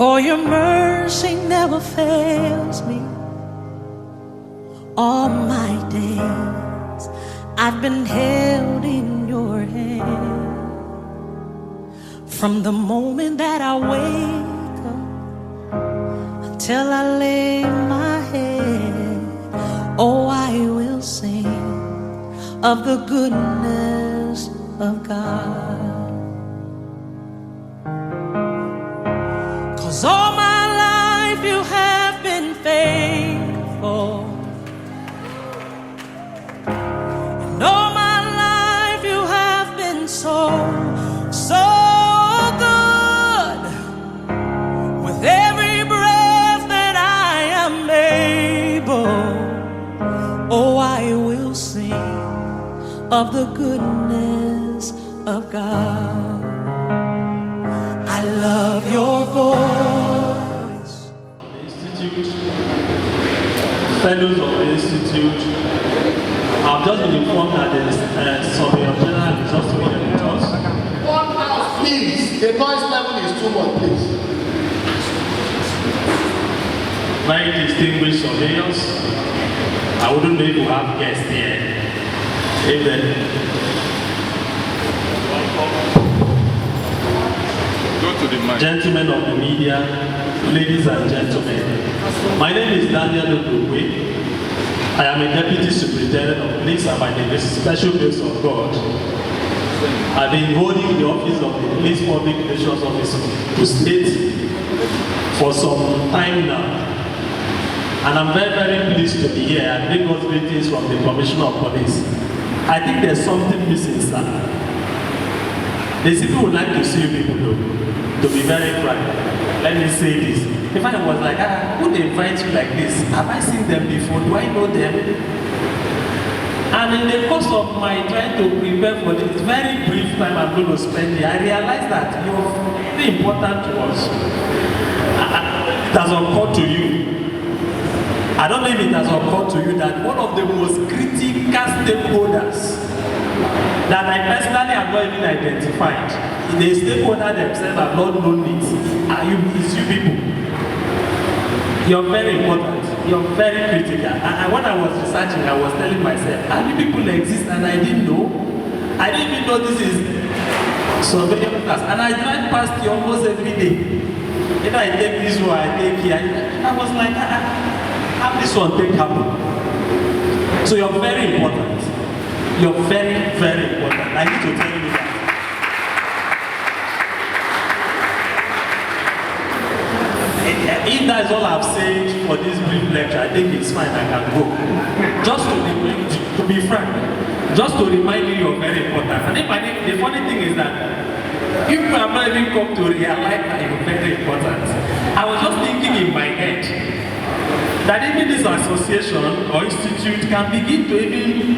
For your mercy never fails me. All my days I've been held in your hand. From the moment that I wake up until I lay my head, oh, I will sing of the goodness of God. 'Cause all my life you have been faithful. And all my life you have been so good. With every breath that I am able, oh, I will sing of the goodness of God. I love your voice. Institute, fellows of the Institute, I've just been informed that the survey of general is just here with us. Please, the noise level is too much, please. Very distinguished surveyors. I wouldn't be able to have guests here. Amen. Gentlemen of the media, ladies and gentlemen, my name is Ndukwe. I am a Deputy Superintendent of Police and by the special grace of God, I've been holding the office of the Police Public Relations Officer to state for some time now. And I'm very, very pleased to be here and bring us greetings from the Commissioner of Police. I think there's something missing, sir. There's people who would like to see you people though, to be very frank. Let me say this. If I was like, who they invite you like this? Have I seen them before? Do I know them? And in the course of my trying to prepare for this very brief time I'm going to spend here, I realized that you're very important to us. It has occurred to you. I don't know if it has occurred to you that one of the most critical stakeholders that I personally have not even identified, the stakeholder themselves have not known it, it's you people. You're very important. You're very critical. And when I was researching, I was telling myself, how many people exist and I didn't know? I didn't even know this is surveillance class. And I drive past you almost every day. If I take this one, I take here. I was like, how this one take happen? So you're very important. You're very, very important. I need to tell you that. If that's all I've said for this brief lecture, I think it's fine, I can go. Just to be frank, just to remind you you're very important. And the funny thing is that you have not even come to realize that you're very important. I was just thinking in my head that even this association or institute can begin to even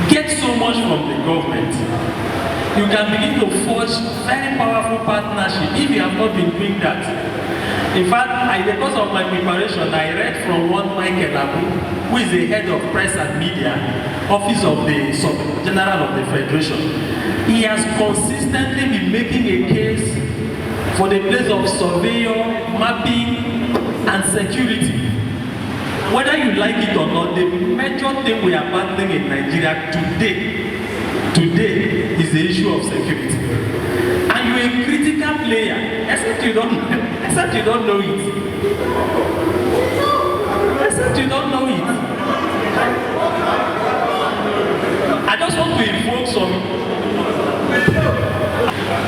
get so much from the government. You can begin to forge very powerful partnership if you have not been doing that. In fact, because of my preparation, I read from one Michael Abu, who is the head of press and media, office of the General of the Federation. He has consistently been making a case for the place of surveyor, mapping, and security. Whether you like it or not, the major thing we are battling in Nigeria today is the issue of security. And you're a critical player, except you don't know it. Except you don't know it. I just want to invoke some.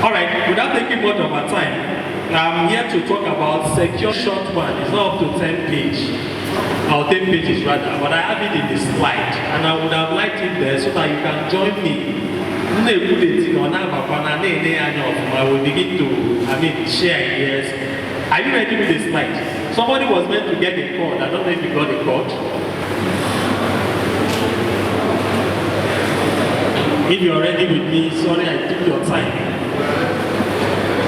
Alright, without taking much of our time, I'm here to talk about secure short one. It's not up to 10 pages. Or 10 pages rather, but I have it in the slide. And I would have liked it there so that you can join me. I will begin to, share ideas. Are you ready with the slide? Somebody was meant to get a code. I don't know if you got a code. If you're ready with me, sorry I took your time.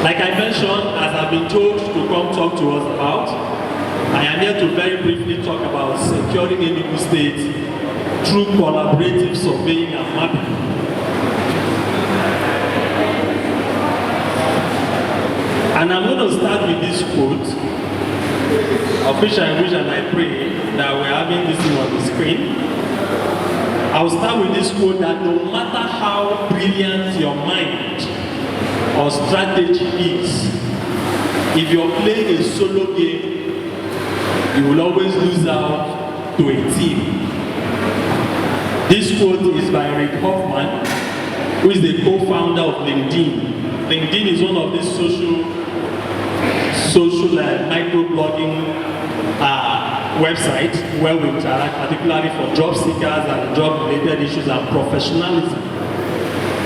Like I mentioned, as I've been told to come talk to us about, I am here to very briefly talk about securing Enugu State through collaborative surveying and mapping. And And I'm going to start with this quote, of which I wish and I pray that we're having this thing on the screen. I'll start with this quote that no matter how brilliant your mind or strategy is, if you're playing a solo game, you will always lose out to a team. This quote is by Rick Hoffman, who is the co-founder of LinkedIn. LinkedIn is one of these social microblogging websites where we interact, particularly for job seekers and job-related issues and professionalism.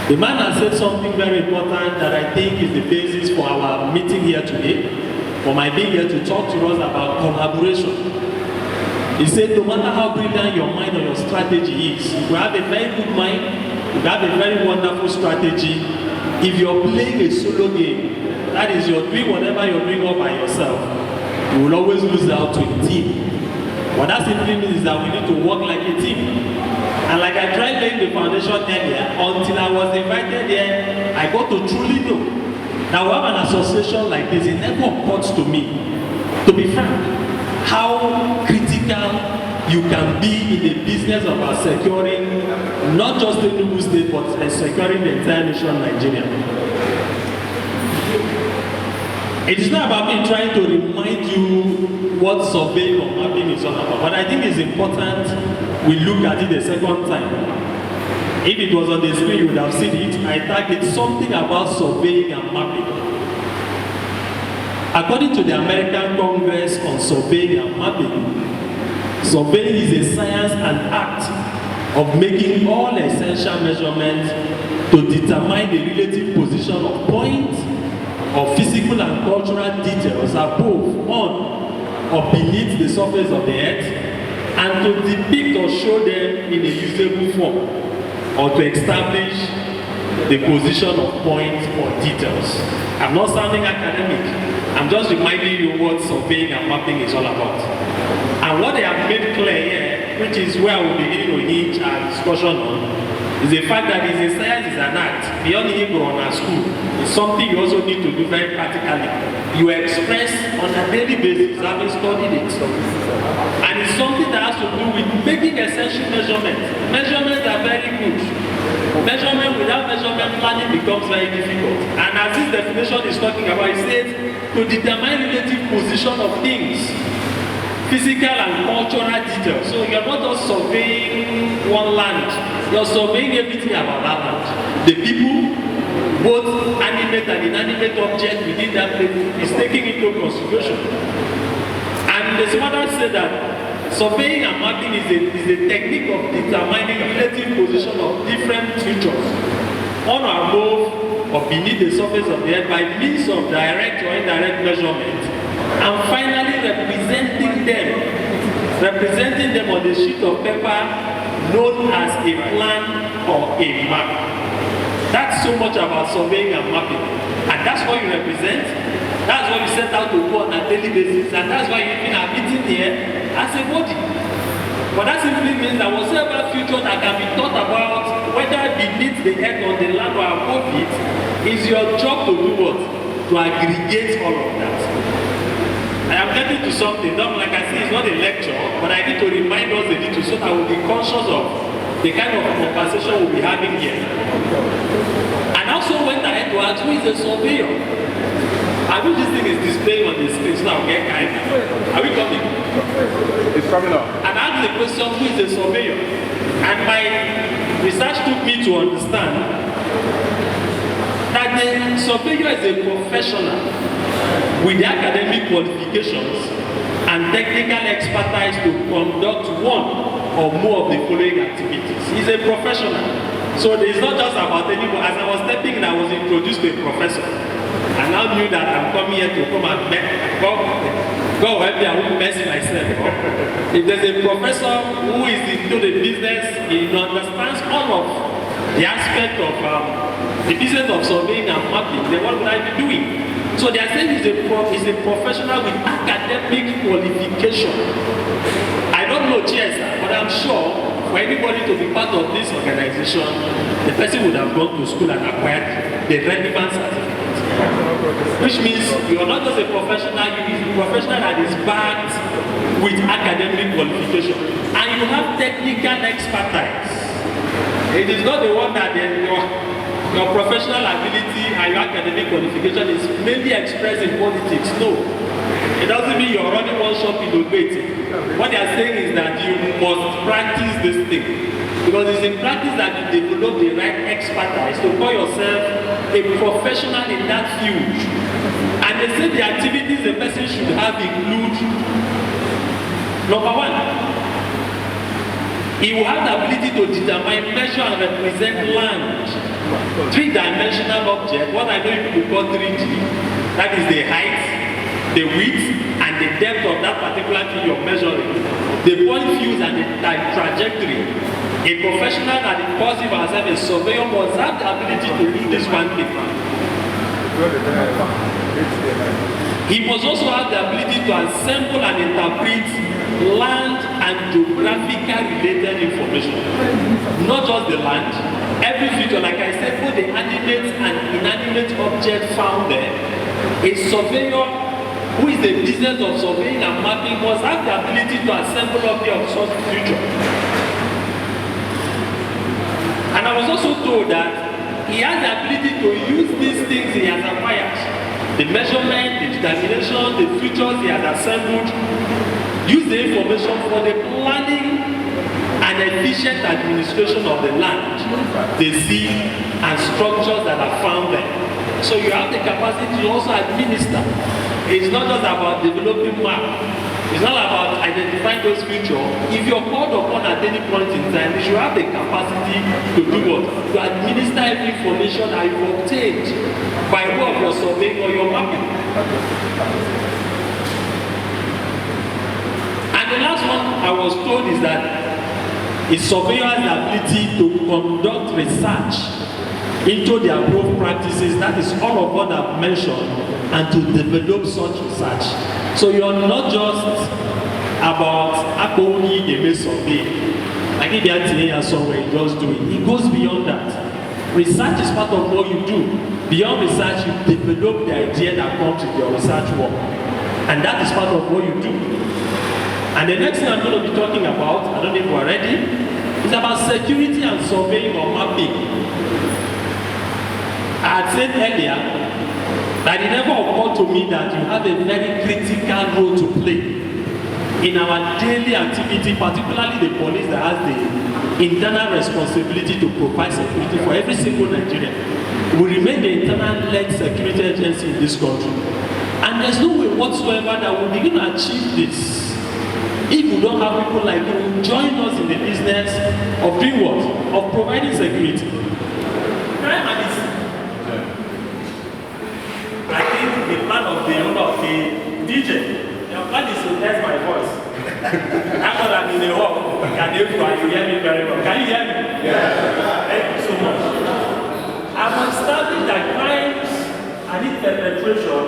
The man has said something very important that I think is the basis for our meeting here today, for my being here to talk to us about collaboration. He said, no matter how brilliant your mind or your strategy is, if you have a very good mind, you have a very wonderful strategy, if you're playing a solo game, that is, you're doing whatever you're doing all by yourself, you will always lose out to a team. What that simply means is that we need to work like a team. And like I tried laying the foundation earlier, until I was invited here, I got to truly know that we have an association like this. It never occurs to me, to be frank, how critical you can be in the business of securing not just the Ndukwe state, but securing the entire nation, Nigeria. It is not about me trying to remind you what surveying or mapping is all about, but I think it's important we look at it a second time. If it was on the screen, you would have seen it. I tagged it something about surveying and mapping. According to the American Congress on Surveying and Mapping, surveying is a science and art of making all essential measurements to determine the relative position of points of physical and cultural details above, on, or beneath the surface of the earth, and to depict or show them in a usable form, or to establish the position of points or details. I'm not sounding academic. I'm just reminding you what surveying and mapping is all about. And what they have made clear here, which is where we'll begin to hinge our discussion on, is the fact that it's a science, is an art. Beyond Ppro on our school, it's something you also need to do very practically. You express on a daily basis, having studied it. And it's something that has to do with making essential measurements. Measurements are very good. Measurement without measurement planning becomes very difficult. And as this definition is talking about, it says to determine relative position of things, physical and cultural details. So you're not just surveying one land, you're surveying everything about that land. The people, both animate and inanimate objects within that place, is taking into consideration. And the scholars say that surveying and mapping is a technique of determining relative position of different features on or above or beneath the surface of the earth by means of direct or indirect measurement, and finally representing them on a sheet of paper known as a plan or a map. That's so much about surveying and mapping. And that's what you represent. That's what you set out to do on a daily basis. And that's why you even are meeting here as a body. But that simply means that whatever future that can be thought about, whether beneath the earth or the land or above it, is your job to do what? To aggregate all of that. I am getting to something, like I say, it's not a lecture, but I need to remind us a little so that we'll be conscious of the kind of conversation we'll be having here. And also went ahead to ask, who is a surveyor? I wish this thing is displaying on the screen so that I'll get kind. Are we coming? It's coming up. And I asked the question, who is a surveyor? And my research took me to understand that the surveyor is a professional with the academic qualifications and technical expertise to conduct one or more of the following activities. He's a professional. So it's not just about anybody. As I was stepping in, I was introduced to a professor. I now knew that I'm coming here to come and go help me, I won't mess myself. If there's a professor who is into the business, he understands all of the aspect of the business of surveying and mapping, then what would I be doing? So they are saying he's a professional with academic qualification. I don't know cheers, but I'm sure for anybody to be part of this organization, the person would have gone to school and acquired the relevant certificate. Which means you're not just a professional, you're a professional that is backed with academic qualification. And you have technical expertise. It is not the one that your professional ability and your academic qualification is mainly expressed in politics. No. It doesn't mean you're running one shop in Ndukwe. What they are saying is that you must practice this thing. Because it's in practice that you develop the right expertise to call yourself a professional in that field. And they say the activities a person should have include, number one, he will have the ability to determine, measure and represent land. Three-dimensional object, what I know you call 3D, that is the height, the width, and the depth of that particular thing you're measuring. The point views and the trajectory. A professional that is positive as a surveyor must have the ability to do this one thing. He must also have the ability to assemble and interpret land and geographical related information. Not just the land, every feature, like I said, both the animate and inanimate object found there. A surveyor who is the business of surveying and mapping must have the ability to assemble objects of such future. And I was also told that he has the ability to use these things he has acquired. The measurement, the determination, the features he has assembled, use the information for the planning and efficient administration of the land, the sea, and structures that are found there. So you have the capacity to also administer. It's not just about developing map. It's not about identifying those features. If you're called upon at any point in time, you should have the capacity to do what? To administer every information that you've obtained by way of your surveying or your mapping. And the last one I was told is that a surveyor has the ability to conduct research into the approved practices. That is all of what I've mentioned, and to develop such research. So you're not just about Akoni Deme survey, like if you're today somewhere, you just do it. It goes beyond that. Research is part of what you do. Beyond research, you develop the idea that comes with your research work. And that is part of what you do. And the next thing I'm going to be talking about, I don't know if we're ready, is about security and surveying or mapping. I had said earlier that it never occurred to me that you have a very critical role to play in our daily activity, particularly the police that has the internal responsibility to provide security for every single Nigerian. We remain the internal-led security agency in this country. And there's no way whatsoever that we'll begin to achieve this if we don't have people like you who join us in the business of doing what? Of providing security. Crime and I think the plan of the owner of the DJ, your plan is to test my voice. After I'm in the hall, can you hear me very well? Can you hear me? Yeah. Thank you so much. I'm understanding that crimes and its perpetration,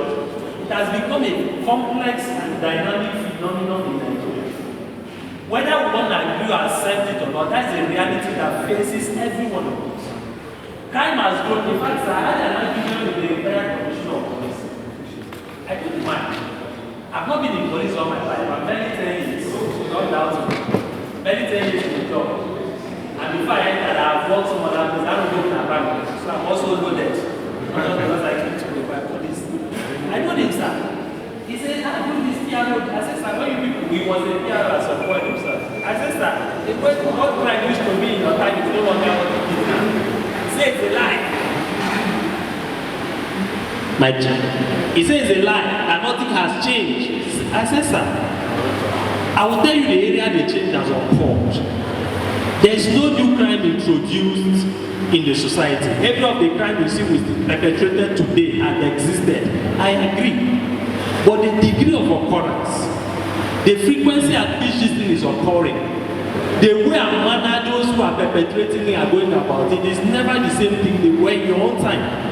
it has become a complex and dynamic phenomenon in Nigeria. Whether we want to agree or accept it or not, that's a reality that faces every one of us. Crime has grown. In fact, I had an argument with the entire commission of police. I couldn't mind. I've not been in police all my life. I'm barely 10 years. Not doubt me. Barely 10 years in the job. And before I entered, I've worked some other things. I don't go in a bank. So I'm also loaded. Not because I came to be by police. I know him, sir. He said, I do this PRO. I said, sir, when you people, we was a PRO at some point, sir. I said, sir, the question what crime used to be in your time is no longer what it is now. It's a lie. My child. He says a lie and nothing has changed. I said, sir, I will tell you the area the change has occurred. There is no new crime introduced in the society. Every of the crime you see was perpetrated today and existed. I agree. But the degree of occurrence, the frequency at which this thing is occurring, the way and manner those who are perpetrating it are going about it is never the same thing they were in your own time.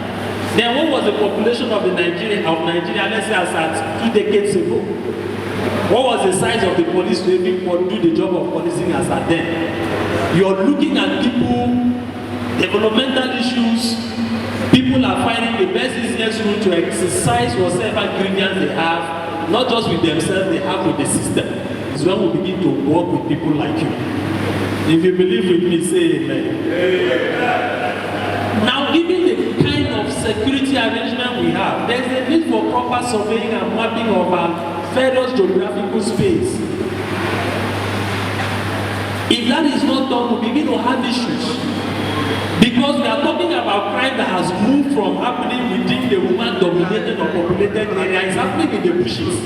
Then what was the population of Nigeria, let's say as at 2 decades ago? What was the size of the police to even do the job of policing as at then? You're looking at people, developmental issues, people are finding the best easiest through to exercise whatever grievance they have, not just with themselves, they have with the system. It's when we begin to work with people like you. If you believe with me, say amen. Now, given the kind of security arrangement we have, there is a need for proper surveying and mapping of our various geographical space. If that is not done, we begin to have issues. Because we are talking about crime that has moved from happening within the woman-dominated or populated area. It's happening in the bushes.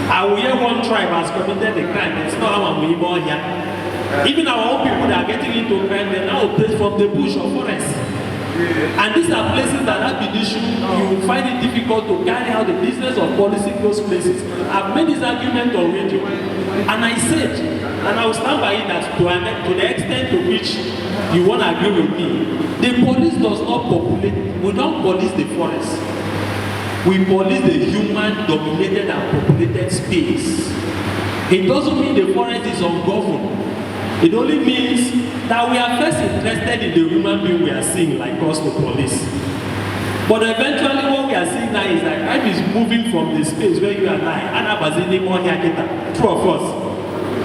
I will hear one tribe has committed a crime. It's not how I'm more here. Even our own people that are getting into crime, they now operate from the bush or forest. And these are places that have been issued. You will find it difficult to carry out the business of policy in those places. I've made this argument on radio. And I said, and I will stand by it, that to the extent to which you want to agree with me, the police does not populate. We don't police the forest. We police the human-dominated and populated space. It doesn't mean the forest is ungoverned. It only means that we are first interested in the human being we are seeing, like us, the police. But eventually, what we are seeing now is that crime is moving from the space where you and I, two of us.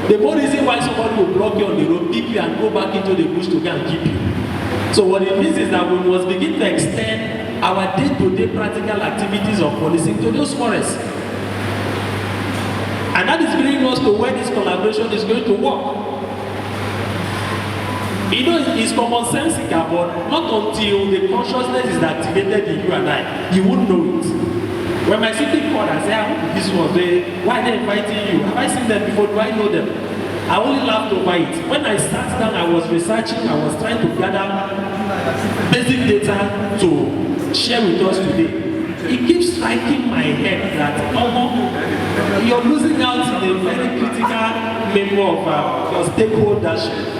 The more reason why somebody will block you on the road, pick you and go back into the bush to go and keep you. So what it means is that we must begin to extend our day-to-day practical activities of policing to those forests. And that is bringing us to where this collaboration is going to work. You know, it's commonsensical, but not until the consciousness is activated in you and I, you won't know it. When my city called and said, this was there, why are they inviting you? Have I seen them before? Do I know them? I only laughed over it. When I sat down, I was researching, I was trying to gather basic data to share with us today. It keeps striking my head that you're losing out in a very critical member of your stakeholdership.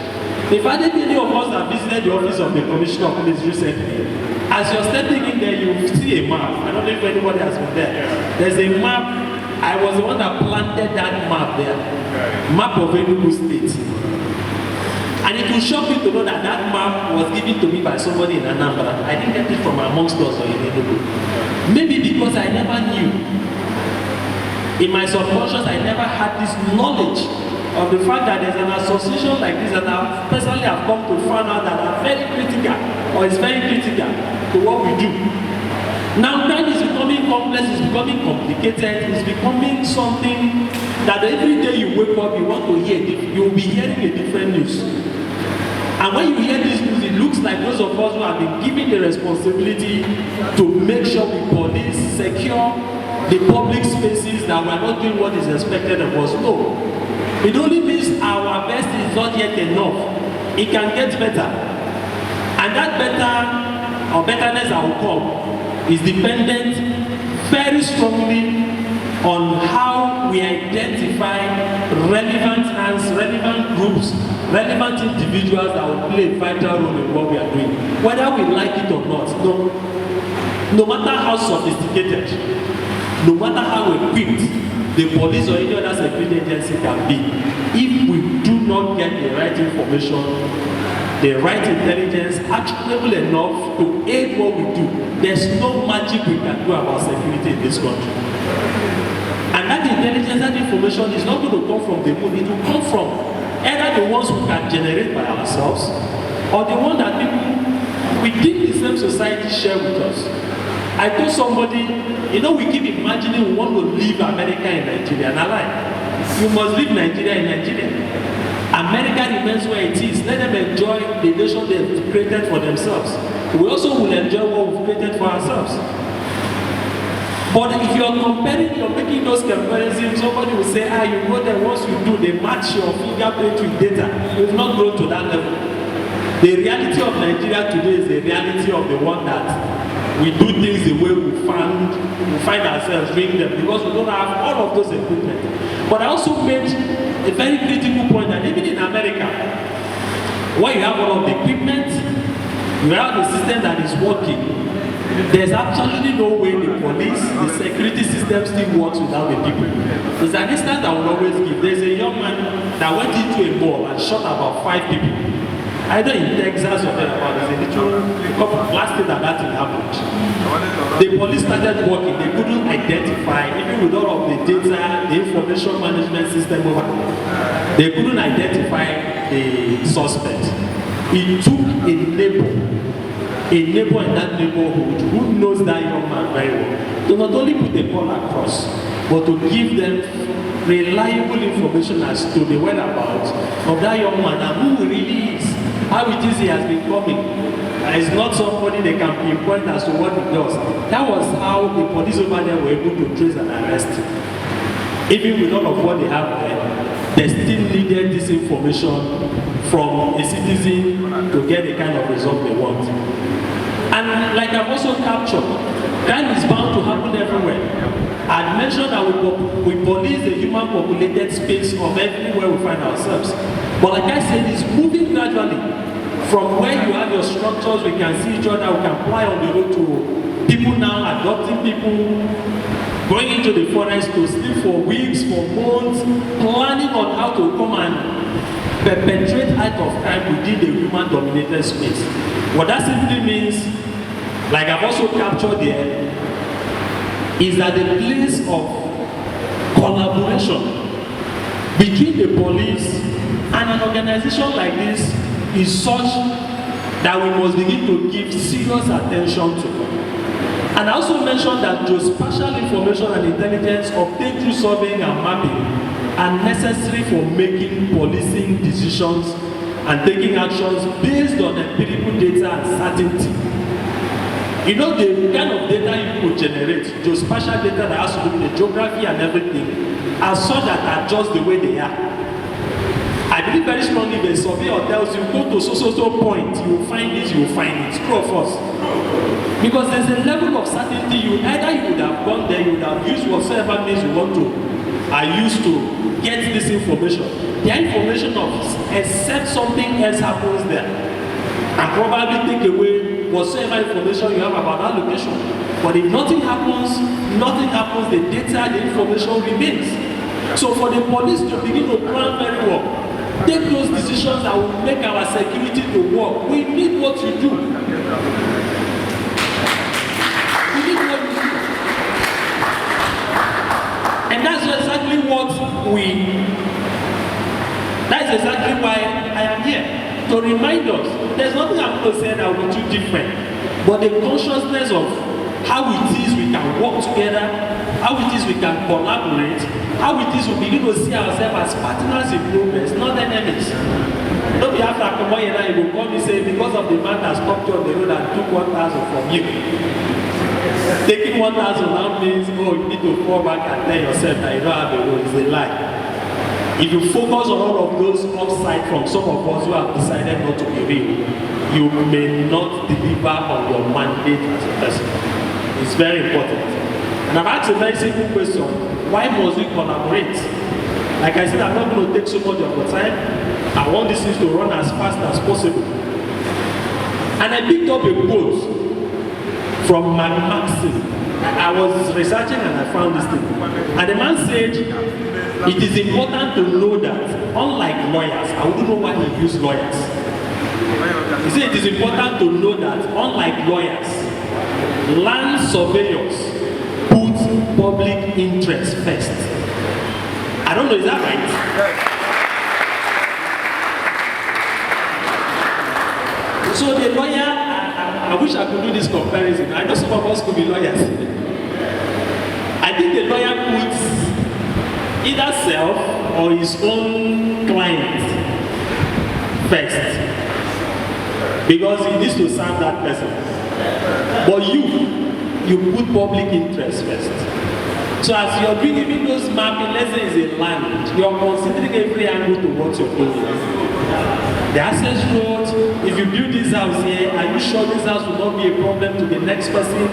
In fact, if any of us have visited the office of the Commissioner of Police recently, as you're stepping in there, you see a map. I don't know if anybody has been there. There's a map. I was the one that planted that map there. Map of Ndukwe State. And it will shock you to know that that map was given to me by somebody in Anambra. I didn't get it from amongst us or in Ndukwe. Maybe because I never knew. In my subconscious, I never had this knowledge of the fact that there's an association like this that I personally have come to find out that are very critical, or is very critical to what we do. Now crime is becoming complex, it's becoming complicated, it's becoming something that every day you wake up, you want to hear, you'll be hearing a different news. And when you hear this news, it looks like those of us who have been given the responsibility to make sure we police, secure the public spaces, that we are not doing what is expected of us. No. It only means our best is not yet enough. It can get better. And that better, or betterness that will come, is dependent very strongly on how we identify relevant hands, relevant groups, relevant individuals that will play a vital role in what we are doing. Whether we like it or not, no matter how sophisticated, no matter how equipped the police or any other security agency can be, if we do not get the right information, the right intelligence actionable enough to aid what we do, there's no magic we can do about security in this country. And that intelligence, that information is not going to come from the moon. It will come from either the ones we can generate by ourselves, or the one that people within the same society share with us. I told somebody, you know, we keep imagining we want to leave America in Nigeria, and I lie. You must leave Nigeria in Nigeria. America remains where it is. Let them enjoy the nation they've created for themselves. We also will enjoy what we've created for ourselves. But if you're comparing, you're making those comparisons, somebody will say, you go there, once you do, they match your fingerprint with data. We've not grown to that level. The reality of Nigeria today is the reality of the one that we do things the way we find ourselves doing them, because we don't have all of those equipment. But I also made a very critical point that even in America, where you have all of the equipment, you have the system that is working, there's absolutely no way the police, the security system still works without the people. There's an instance I will always give. There's a young man that went into a mall and shot about 5 people. either in Texas or thereabouts. There's a little last thing that thing happened. The police started working, they couldn't identify, even with all of the data, the information management system over there, they couldn't identify the suspect. It took a neighbor in that neighborhood who knows that young man very well to not only put a call across, but to give them reliable information as to the whereabouts of that young man and who he really is, how it is he has been coming. It's not somebody they can pinpoint as to what he does. That was how the police over there were able to trace and arrest him. Even with all of what they have there, they still needed this information from a citizen to get the kind of result they want. And like I've also captured, crime is bound to happen everywhere. I mentioned that we police the human populated space of everywhere we find ourselves. But like I said, it's moving gradually. From where you have your structures, we can see each other, we can fly on the road to people now adopting people, going into the forest to sleep for weeks, for months, planning on how to come and perpetrate act of crime within the human-dominated space. What that simply means, like I've also captured there, is that the place of collaboration between the police and an organization like this is such that we must begin to give serious attention to. And I also mentioned that geospatial information and intelligence obtained through surveying and mapping are necessary for making policing decisions and taking actions based on empirical data and certainty. You know, the kind of data you could generate, geospatial data that has to do with the geography and everything, are such that are just the way they are. I believe very strongly if a surveyor tells you, go to so point, you will find this, you will find it. True or false? Because there's a level of certainty either you would have gone there, you would have used whatsoever means you want to, are used to get this information. The information of except something else happens there. And probably take away whatsoever information you have about that location. But if nothing happens, the data, the information remains. So for the police to begin to plan very well, take those decisions that will make our security to work. We need what you do. We need what you do. And that's exactly why I am here. To remind us, there's nothing I'm going to say that will be too different. But the consciousness of how it is we can work together, how it is we can collaborate, how it is we begin to see ourselves as partners in progress, not enemies. Don't be after Akomoye now, you will come and say, because of the man that stopped you on the road and took 1,000 from you. Taking 1,000 now means, oh, you need to fall back and tell yourself that you don't have a road. It's a lie. If you focus on all of those upside from some of us who have decided not to be real, you may not deliver on your mandate as a person. It's very important. And I've asked a very simple question. Why must we collaborate? Like I said, I'm not going to take so much of your time. I want this thing to run as fast as possible. And I picked up a quote from Maxim. I was researching and I found this thing. And the man said, it is important to know that, unlike lawyers, I wouldn't know why he used lawyers. He said it is important to know that, unlike lawyers, land surveyors put public interest first. I don't know, is that right? So the lawyer, I wish I could do this comparison. I know some of us could be lawyers. I think the lawyer puts either self or his own client first. Because he needs to serve that person. But you put public interest first. So as you're doing even those mapping, let's say it's a land, you're considering every angle to what you're doing. The access road, if you build this house here, are you sure this house will not be a problem to the next person?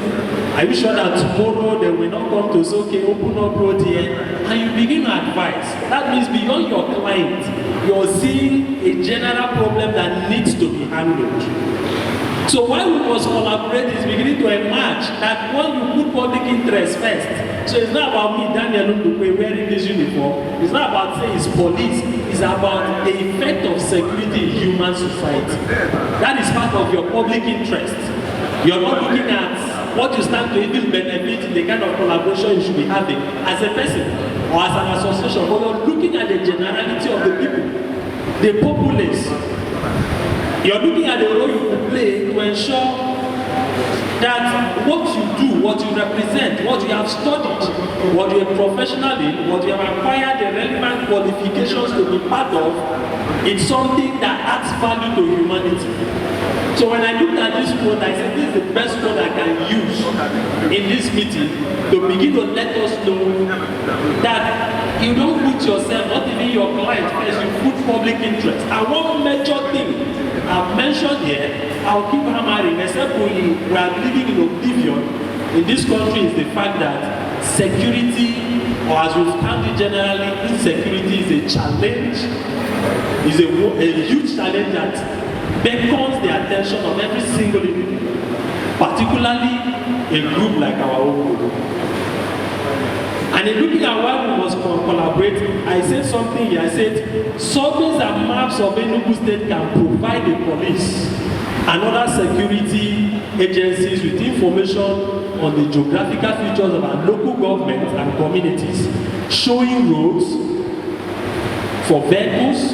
Are you sure that tomorrow they will not come to say, okay, open up road here? And you begin to advise. That means beyond your client, you're seeing a general problem that needs to be handled. So why we must collaborate is beginning to emerge that when you put public interest first, so it's not about me, Daniel Ndukwe, wearing this uniform, it's not about saying it's police, it's about the effect of security in human society. That is part of your public interest. You're not looking at what you stand to even benefit in the kind of collaboration you should be having as a person or as an association, but you're looking at the generality of the people, the populace. You're looking at the role you will play to ensure that what you do, what you represent, what you have studied, what you are professional in, what you have acquired the relevant qualifications to be part of, it's something that adds value to humanity. So when I looked at this quote, I said this is the best quote I can use in this meeting to begin to let us know that you don't put yourself, not even your client first, you put public interest. And one major thing I've mentioned here, I'll keep hammering, except we are living in oblivion in this country, is the fact that security, or as we've termed it generally, insecurity is a challenge, is a huge challenge that beckons the attention of every single individual, particularly a group like our own group. And in looking at why we must collaborate, I said something here. I said, surveys and maps of Enugu State can provide the police and other security agencies with information on the geographical features of our local governments and communities, showing roads for vehicles,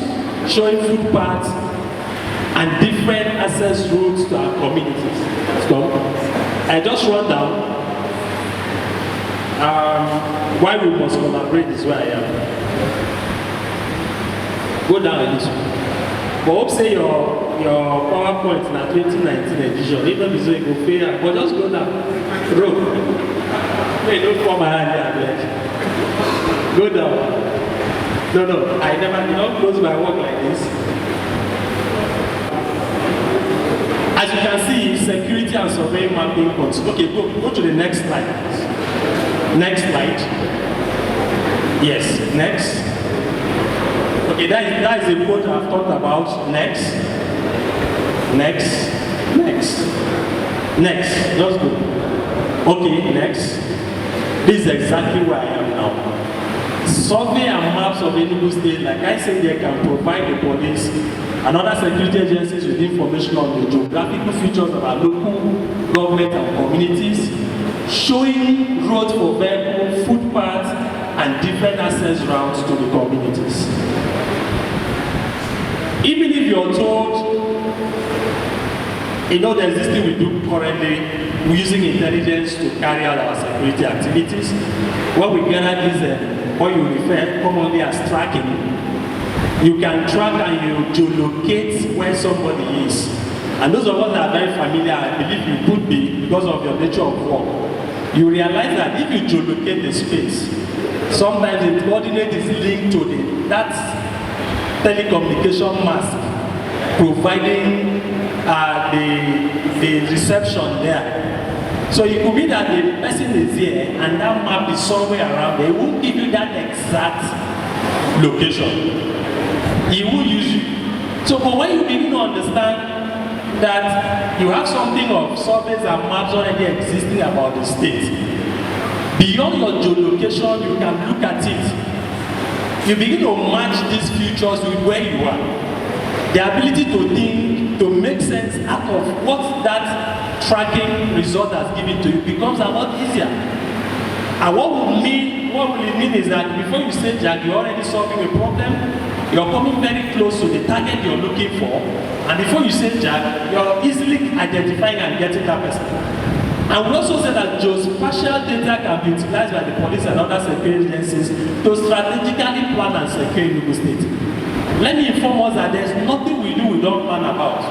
showing footpaths, and different access routes to our communities. So, I just run down why we must collaborate is where I am. Go down a little. But hope say your PowerPoint in a 2019 edition, even if you go fail, but just go down. Bro, wait, don't come my hand here. Go down. No, I never did not close my work like this. As you can see, security and surveying mapping codes. Okay, go to the next slide. Next slide. Yes, next. Okay, that is a quote I've talked about. Next. Just go. Okay, next. This is exactly where I am now. Survey and maps of Enugu State, like I said, they can provide the police and other security agencies with information on the geographical features of our local government and communities, showing roads for vehicles, footpaths, and different access routes to the communities. Even if you're told, there's this thing we do currently, we're using intelligence to carry out our security activities. What we gather is what you refer commonly as tracking. You can track and you geolocate where somebody is. And those of us that are very familiar, I believe you could be because of your nature of work. You realize that if you geolocate the space, sometimes the coordinate is linked to that telecommunication mask providing the reception there. So it could be that the person is here and that map is somewhere around there. It won't give you that exact location. It will use you. So but when you begin to understand that you have something of surveys and maps already existing about the state, beyond your geolocation, you can look at it. You begin to match these features with where you are. The ability to think, to make sense out of what that tracking result has given to you becomes a lot easier. And what will it mean is that before you say Jack, you're already solving a problem, you're coming very close to the target you're looking for, and before you say Jack, you're easily identifying and getting that person. And we also say that geospatial data can be utilized by the police and other security agencies to strategically plan and secure Enugu State. Let me inform us that there's nothing we do we don't plan about.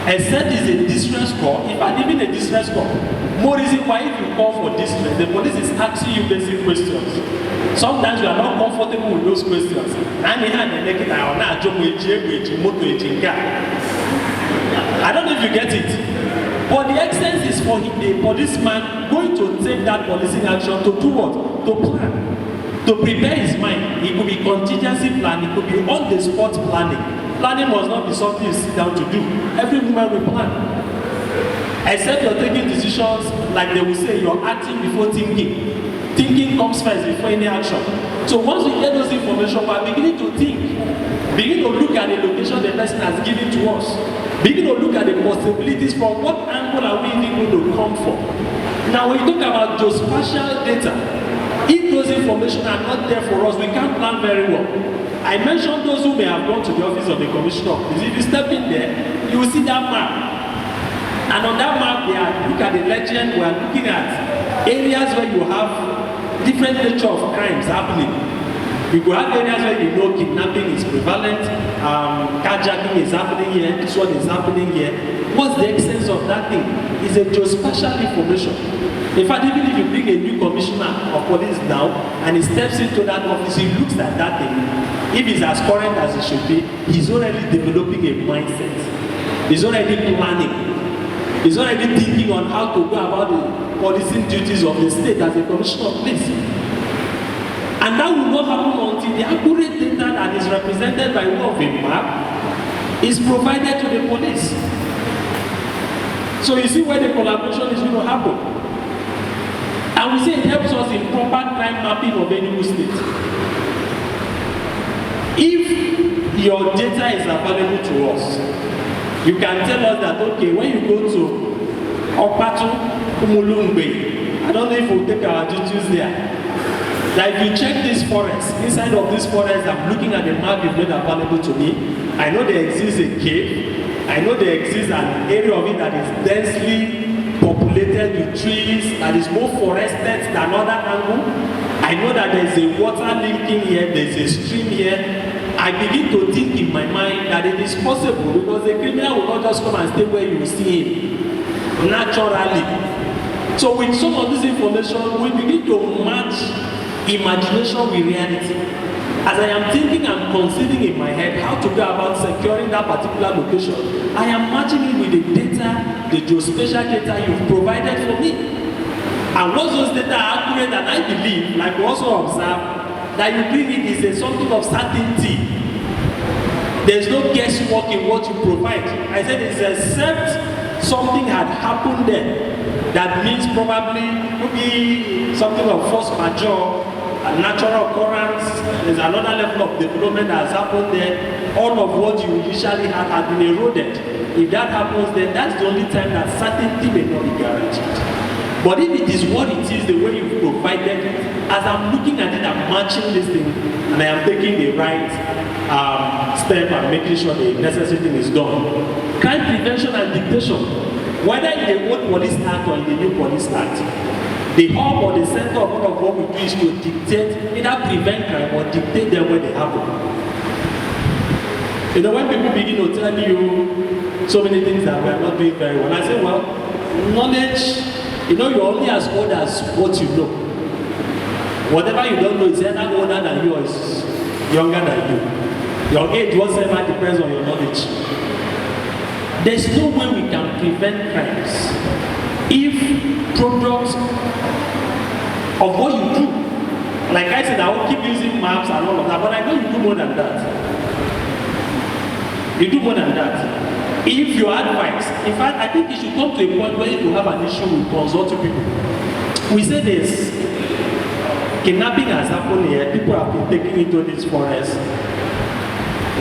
Except it's a distress call. If I'm giving a distress call, more reason why if you call for distress, the police is asking you basic questions. Sometimes you are not comfortable with those questions. I don't know if you get it. But the essence is for the policeman going to take that policing action to do what? To plan. To prepare his mind. It could be contingency planning, it could be on-the-spot planning. Planning must not be something you sit down to do. Every moment we plan. Except you're taking decisions like they will say you're acting before thinking. Thinking comes first before any action. So once we get those information, we're beginning to think. Begin to look at the location the person has given to us. Begin to look at the possibilities from what angle are we even going to come from. Now when you talk about geospatial data, if those information are not there for us, we can't plan very well. I mentioned those who may have gone to the office of the commissioner. If you step in there, you will see that map. And on that map, look at the legend, we are looking at areas where you have different nature of crimes happening. You could have areas where you know kidnapping is prevalent, carjacking is happening here, this one is happening here. What's the essence of that thing? It's a geospatial information. In fact, even if you bring a new commissioner of police now and he steps into that office, he looks at that thing. If he's as current as he should be, he's already developing a mindset. He's already planning. He's already thinking on how to go about the policing duties of the state as a commissioner of police. And that will not happen until the accurate data that is represented by way of a map is provided to the police. So you see where the collaboration is going to happen. And we say it helps us in proper crime mapping of any state. If your data is available to us, you can tell us that, okay, when you go to Ppro, I don't know if we'll take our duties there. That if you check this forest, inside of this forest, I'm looking at the map you've made available to me. I know there exists a cave. I know there exists an area of it that is densely populated with trees, that is more forested than other angle. I know that there's a water linking here, there's a stream here. I begin to think in my mind that it is possible because the criminal will not just come and stay where you see him naturally. So with some of this information, we begin to match imagination with reality. As I am thinking and conceiving in my head how to go about securing that particular location, I am matching it with the data, the geospatial data you've provided for me. And once those data are accurate, and I believe, like we also observe, that you bring it is something of certainty. There's no guesswork in what you provide. I said it's except something had happened there. That means probably could be something of force majeure, a natural occurrence, there's another level of development that has happened there. All of what you initially had has been eroded. If that happens, then that's the only time that certainty may not be guaranteed. But if it is what it is, the way you've provided it, as I'm looking at it, I'm matching this thing, and I am taking the right step and making sure the necessary thing is done. Crime prevention and dictation, whether in the old police act or in the new police act, the hub or the center of all of what we do is to dictate, either prevent crime or dictate them when they happen. You know, when people begin to tell you so many things that we are not doing very well, I say, well, knowledge, you know, you're only as old as what you know. Whatever you don't know is either older than you or is younger than you. Your age, whatsoever, depends on your knowledge. There's no way we can prevent crimes if products of what you do, like I said, I will keep using maps and all of that, but I know you do more than that. You do more than that. If your advice, in fact, I think it should come to a point where if you have an issue, we consult to people. We say this, kidnapping has happened here, people have been taken into this forest.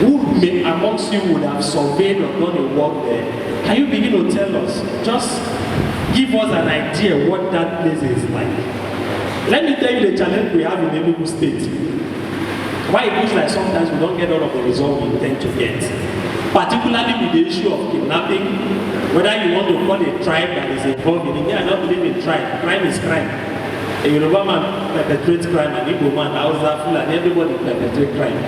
Who may, amongst you would have surveyed or done a work there? Can you begin to tell us? Just give us an idea what that place is like. Let me tell you the challenge we have in Enugu State. Why it looks like sometimes we don't get all of the results we intend to get. Particularly with the issue of kidnapping, whether you want to call a tribe that is involved in it. I don't believe in tribe. Crime is crime. A Yoruba man perpetrates crime, an Igbo man, Hausa, Fulani, everybody perpetrates crime.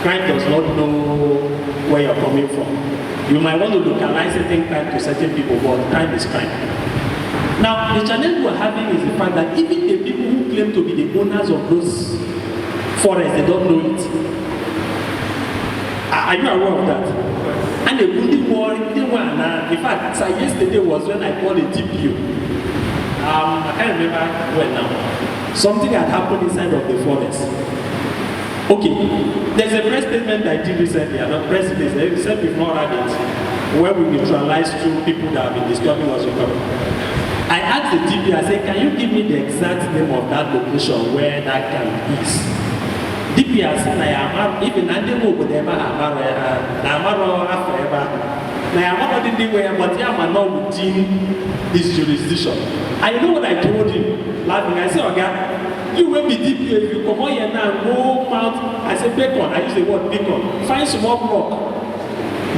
Crime does not know where you're coming from. You might want to localize certain crime to certain people, but crime is crime. Now, the challenge we're having is the fact that even the people who claim to be the owners of those forests, they don't know it. Are you aware of that? And the building war, in fact, yesterday was when I called a TPO. I can't remember when now. Something had happened inside of the forest. Okay, there's a press statement I did recently, and the press release, they said we've not had it. where we neutralized 2 people that have been disturbing us. I asked the DP, I said, can you give me the exact name of that location where that camp is? DP has said, even I didn't know whatever I didn't know, but yeah, I'm not within his jurisdiction. I know what I told him. Laughing, I said, okay, you will be DP, if you come on here now, go out. I said, bacon, I use the word bacon. Find some more block.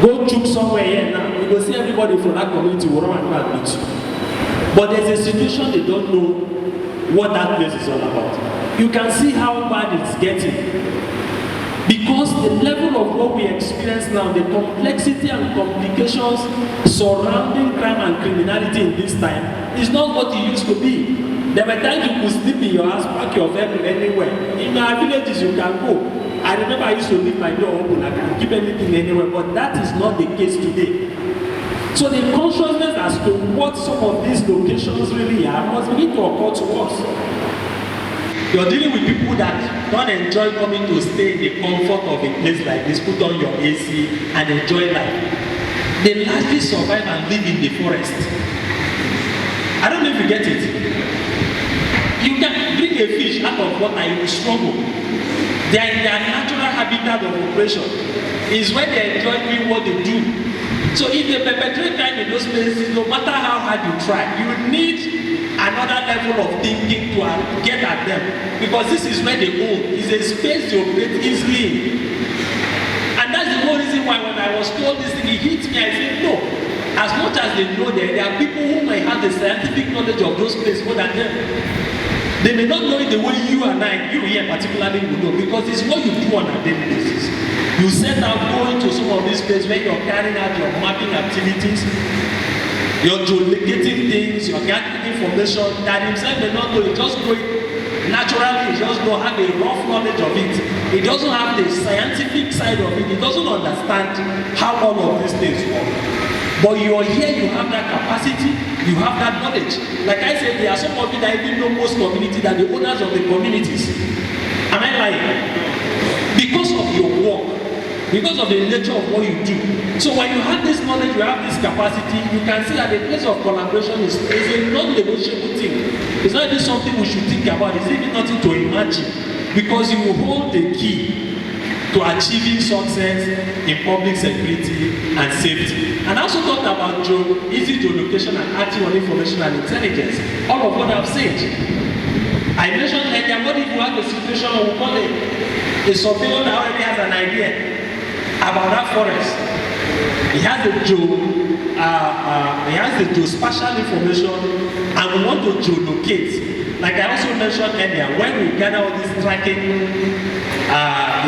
Go chook somewhere here now. You will see everybody from that community will run and go and meet you. But there's a situation they don't know what that place is all about. You can see how bad it's getting. Because the level of what we experience now, the complexity and complications surrounding crime and criminality in this time is not what it used to be. There were times you could sleep in your house, park your vehicle anywhere. In our villages you can go. I remember I used to leave my door open, I can keep anything anywhere, but that is not the case today. So the consciousness as to what some of these locations really are must begin to occur to us. You're dealing with people that don't enjoy coming to stay in the comfort of a place like this, put on your AC and enjoy life. They largely survive and live in the forest. I don't know if you get it. You can bring a fish out of water, you will struggle. They are in their natural habitat of operation. It's where they enjoy doing what they do. So if they perpetrate crime in those places, no matter how hard you try, you need another level of thinking to get at them. Because this is where they own. It's a space they operate easily in. And that's the whole reason why when I was told this thing, it hit me, I said, no. As much as they know there are people who may have the scientific knowledge of those places more than them. They may not know it the way you and I, you here particularly, will know, because it's what you do on a daily basis. You set out going to some of these places where you're carrying out your mapping activities, you're geolocating things, you're gathering information that himself may not know. He just know it naturally, he just don't have a rough knowledge of it. He doesn't have the scientific side of it. He doesn't understand how all of these things work. But you are here, you have that capacity, you have that knowledge. Like I said, there are some of you that even know most community than the owners of the communities. Am I lying? Because of your work, because of the nature of what you do. So when you have this knowledge, you have this capacity, you can see that the place of collaboration is a non-negotiable thing. It's not even something we should think about, it's even nothing to imagine. Because you hold the key to achieving success in public security and safety. And I also talked about easy geolocation and acting on information and intelligence. All of what I've said. I mentioned earlier, what if you have a situation where we call a surveyor that already has an idea about that forest. He has the geospatial information and we want to geolocate. Like I also mentioned earlier, when we gather all this tracking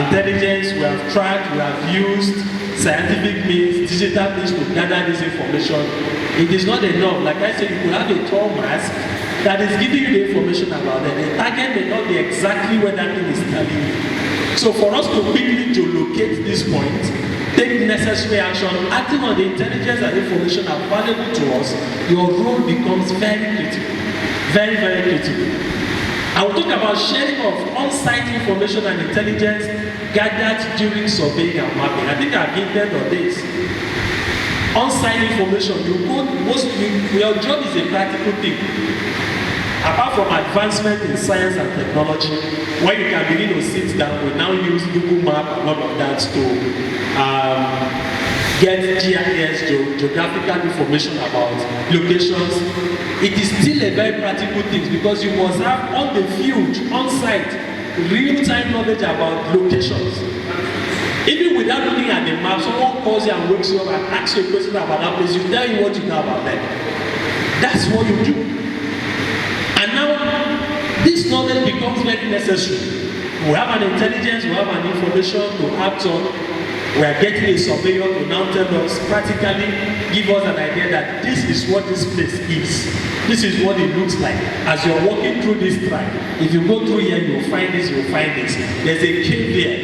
intelligence, we have tracked, we have used scientific means, digital means to gather this information. It is not enough. Like I said, you could have a tall mask that is giving you the information about it. The target may not be exactly where that thing is telling you. So for us to quickly geolocate this point, take necessary action, acting on the intelligence and information available to us, your role becomes very critical. Very, very critical. I will talk about sharing of on-site information and intelligence gathered during surveying and mapping. I think I've hinted on this. On-site information, your job is a practical thing. Apart from advancement in science and technology, where you can begin to sit down, we now use Google Map and all of that to get GIS, geographical information about locations. It is still a very practical thing because you must have on the field, on site, real-time knowledge about locations. Even without looking at the map, someone calls you and wakes you up and asks you a question about that place, you tell you what you know about them. That's what you do. And now, this knowledge becomes very necessary. We have an intelligence, we have an information to act on. We are getting a surveyor to now tell us, practically give us an idea that this is what this place is. This is what it looks like. As you're walking through this track, if you go through here, you'll find this, you'll find this. There's a cave there.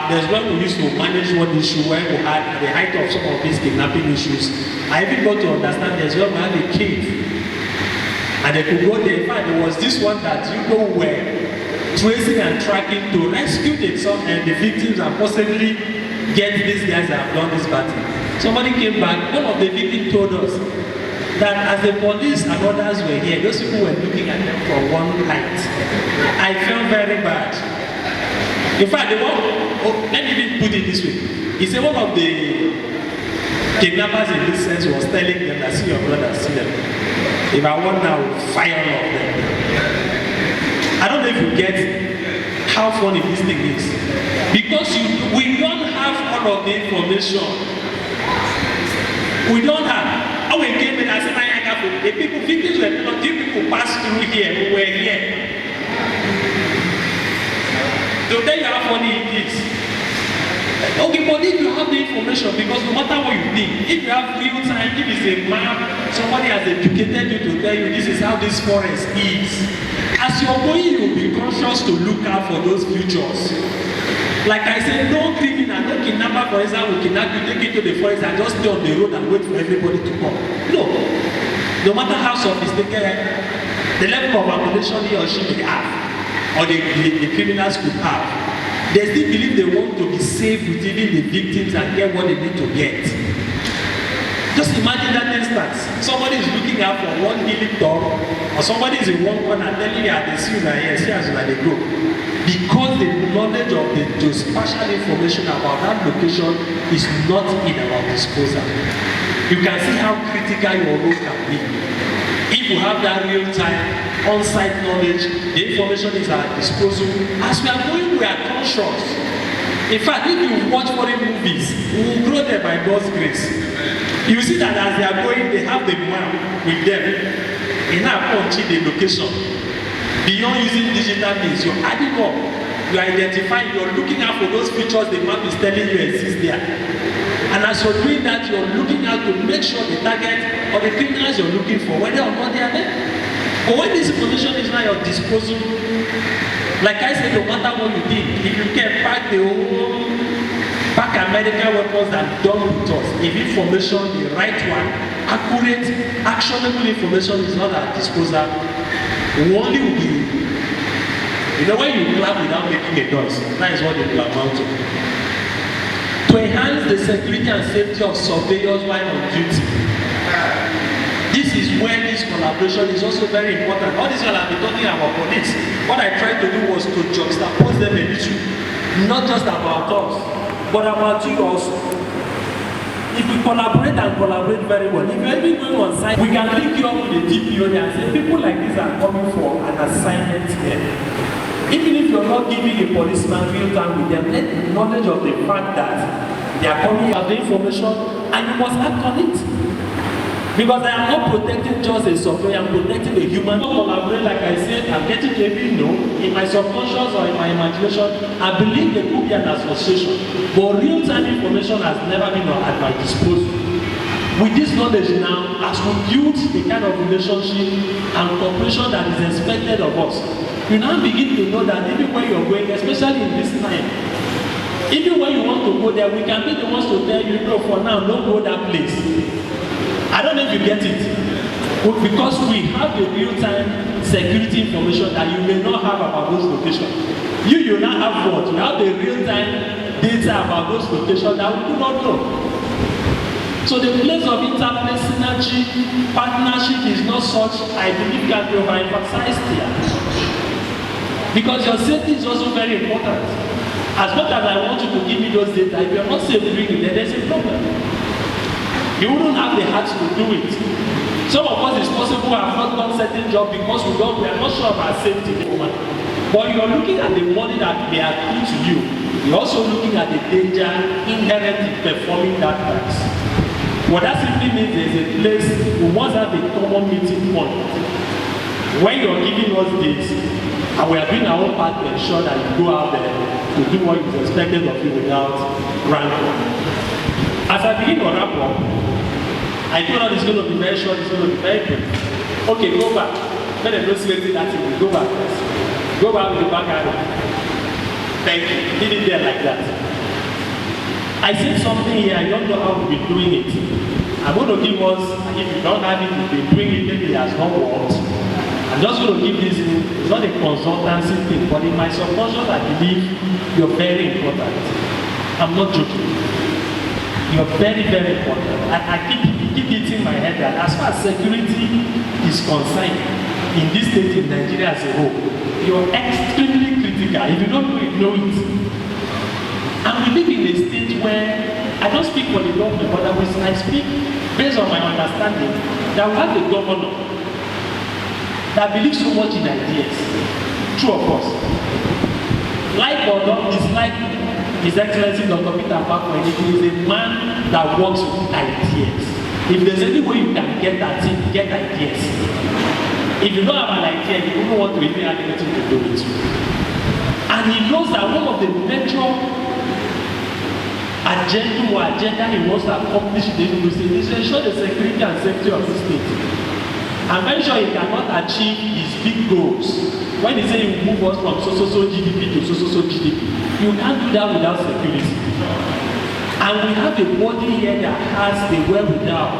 There's when we used to manage one issue where we had at the height of some of these kidnapping issues. I even got to understand there's when we had a cave. And they could go there. In fact, there was this one that were tracing and tracking to rescue the victims and possibly get these guys that have done this battle. Somebody came back, one of the victims told us that as the police and others were here, those people were looking at them from one height. I felt very bad. In fact, let me even put it this way. He said one of the kidnappers in this sense was telling them that, see your brothers, see them. If I want now, fire all of them. I don't know if you get how funny this thing is. Because we don't have all of the information. We don't have. When we came in, I said, the people, victims were not, people passed through here, who were here. To tell you how funny it is. Okay, but if you have the information, because no matter what you think, if you have real time, if it's a map, somebody has educated you to tell you this is how this forest is. As you're going, you'll be conscious to look out for those futures. Like I said, no criminal, no kidnapper, for example, will kidnap you, take you to the forest and just stay on the road and wait for everybody to come. No. No matter how sophisticated, the level of accommodation he or she may have, or the criminals could have, they still believe they want to be safe with even the victims and get what they need to get. Just imagine that instance. Somebody is looking out for one healing dog, or somebody is in one corner telling you that they see you here, see as they go. Because the knowledge of the geospatial information about that location is not in our disposal. You can see how critical your role can be. If you have that real-time, on-site knowledge, the information is at our disposal. As we are going, we are conscious. In fact, if you watch foreign movies, we will grow there by God's grace. You see that as they are going, they have the map with them. In our country, the location. Beyond using digital means, you're adding up, you're identifying, you're looking out for those features the map is telling you exist there. And as you're doing that, you're looking out to make sure the target or the criminals you're looking for, whether or not they are there. But when this information is not at your disposal, like I said, no matter what you did, if you can pack American weapons that done with us, if information, the right one, accurate, actionable information is not at our disposal, only will be, you know, when you clap without making a noise, that is what they will amount to. To enhance the security and safety of surveyors while on duty. This is where this collaboration is also very important. All this while I've been talking about police, what I tried to do was to juxtapose them a little, not just about us, but about you also. If we collaborate and collaborate very well, if you're even going on site, we can link you up with the DPO and say, people like this are coming for an assignment here. Even if you're not giving a policeman real time with them, let the knowledge of the fact that they are coming with the information and you must act on it. Because I am not protecting just a software, I am protecting a human. I collaborate, like I said, I'm getting to even know, in my subconscious or in my imagination, I believe there could be an association. But real-time information has never been at my disposal. With this knowledge now, as we build the kind of relationship and cooperation that is expected of us, you now begin to know that even when you're going, especially in this time, even when you want to go there, we can be the ones to tell you, no, for now, don't go that place. I don't know if you get it. Because we have the real-time security information that you may not have about those locations. You now have what? You have the real-time data about those locations that we do not know. So the place of interplay synergy, partnership is not such, I believe, can be overemphasized here. Because your safety is also very important. As much as I want you to give me those data, if you're not safe doing it, then there's a problem. You wouldn't have the heart to do it. Some of us, it's possible, have not done certain job because we are not sure of our safety. But you're looking at the money that may accrue to you. You're also looking at the danger inherent in performing that task. What that simply means is a place we must have a common meeting point. When you're giving us this, and we are doing our own part to ensure that you go out there to do what is expected of you without rancor. As I begin to wrap up, I told her it's going to be very short, it's going to be very quick. Okay, go back. Let them not see that thing. Go back first. Go back with the back arrow. Thank you. Did it there like that. I said something here, I don't know how we've been doing it. I'm going to give us, if you don't have it, you've been doing it, maybe it has not worked. I'm just going to give this, it's not a consultancy thing, but in my subconscious, I believe you're very important. I'm not joking. You're very, very important. I keep hitting my head that as far as security is concerned, in this state, in Nigeria as a whole, you're extremely critical. If you don't know it, know it. And we live in a state where, I don't speak for the government, but I speak based on my understanding, that we have a governor that believes so much in ideas. True, of course. Like or not, dislike His Excellency Dr. Peter Ppro is a man that works with ideas. If there's any way you can get that thing, get ideas. If you don't have an idea, you don't want to even have anything to do with you. And he knows that one of the major agenda he wants to accomplish in the state is to ensure the security and safety of the state. I'm very sure he cannot achieve his big goals. When he says he will move us from so GDP to so GDP, you can't do that without security. And we have a body here that has the wherewithal,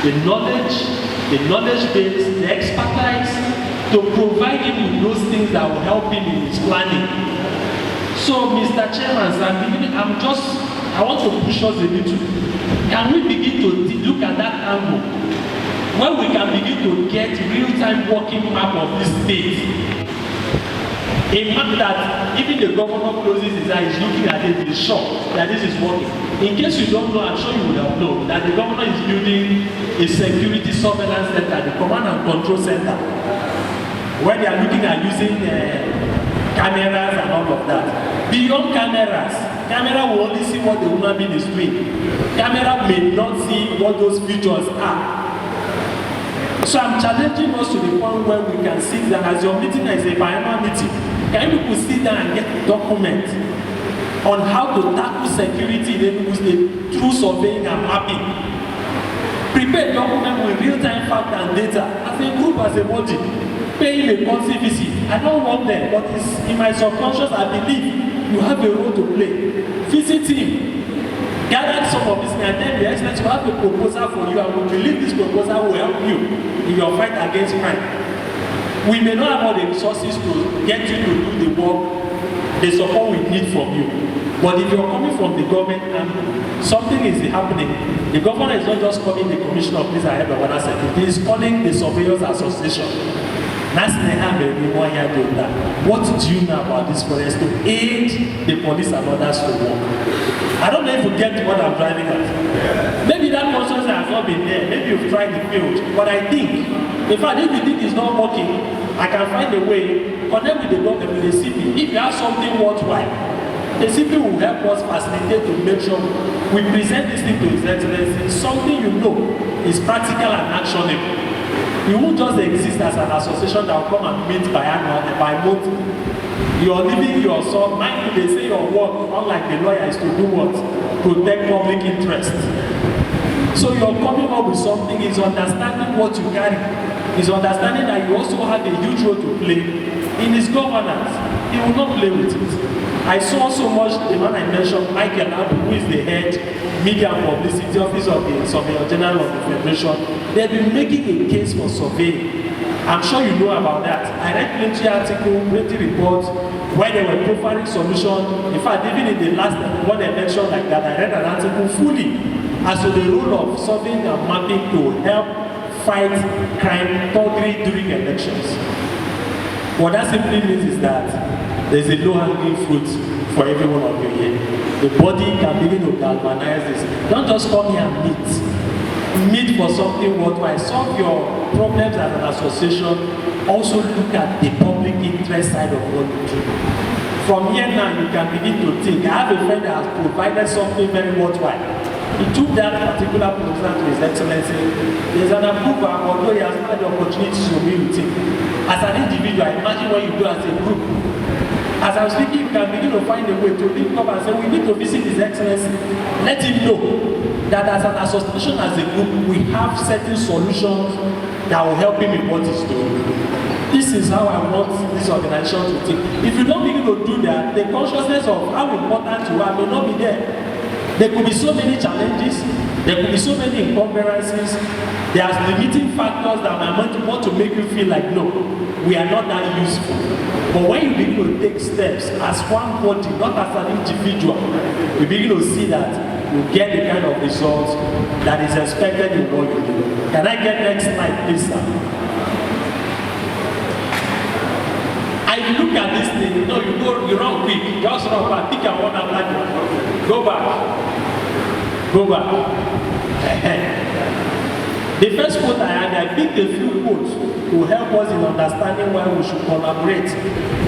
the knowledge base, the expertise to provide him with those things that will help him in his planning. So, Mr. Chairman, I want to push us a little. Can we begin to look at that angle where we can begin to get real-time working map of this state? A map that even the governor closes his eyes, looking at it, is sure that this is working. In case you don't know, I'm sure you would have known that the governor is building a security surveillance center, the command and control center, where they are looking at using cameras and all of that. Beyond cameras, camera will only see what the human being is doing. Camera may not see what those features are. So I'm challenging us to the point where we can sit down, as your meeting is a biannual meeting, can people sit down and get a document on how to tackle security through surveying and mapping? Prepare a document with real-time fact and data. As a group, as a body, paying a monthly visit. I don't want them, but it's in my subconscious, I believe you have a role to play. Visit him. Gather some of this and then the experts will have a proposal for you, and we believe this proposal will help you in your fight against crime. We may not have all the resources to get you to do the work, the support we need from you. But if you're coming from the government and something is happening, the governor is not just calling the Commissioner of Police ahead of other security, he is calling the Surveyors Association. What do you know about this forest to aid the police and others to work? I don't know if you get what I'm driving at. Maybe that conscience has not been there. Maybe you've tried the field. But I think, in fact, if you think it's not working, I can find a way, connect with the government, with the CP. If you have something worthwhile, the CP will help us facilitate to make sure we present this thing to His Excellency. Something you know is practical and actionable. You won't just exist as an association that will come and meet by month. You are living your soul. Mind you, they say your work, unlike the lawyer, is to do what? Protect public interest. So you're coming up with something, is understanding what you carry. Is understanding that you also have a huge role to play in his governance. He will not play with it. I saw so much, the man I mentioned, Michael Abu, who is the head media and publicity office of the Surveyor General of the Federation. They've been making a case for surveying. I'm sure you know about that. I read plenty articles, plenty reports, where they were profiling solutions. In fact, even in the last one election like that, I read an article fully as to the role of surveying and mapping to help fight crime, thuggery during elections. What that simply means is that there's a low-hanging fruit for every one of you here. The body can begin to galvanize this. Don't just come here and meet. Meet for something worthwhile. Solve your problems as an association. Also look at the public interest side of what you do. From here now, you can begin to think. I have a friend that has provided something very worthwhile. He took that particular proposal to His Excellency. There's an approval, although he has had the opportunity to meet with him. As an individual, imagine what you do as a group. As I was speaking, you can begin to find a way to link up and say, we need to visit His Excellency. Let him know that as an association, as a group, we have certain solutions that will help him in what he's doing. This is how I want this organization to think. If you don't begin to do that, the consciousness of how important you are may not be there. There could be so many challenges, there could be so many encumbrances, there are limiting factors that might want to make you feel like, no, we are not that useful. But when you begin to take steps as one body, not as an individual, you begin to see that you get the kind of results that is expected in what you do. Can I get next slide, please, sir? I look at this thing, no, you run quick, just run back, pick up one after go back. Go back. The first quote I had, I picked a few quotes to help us in understanding why we should collaborate.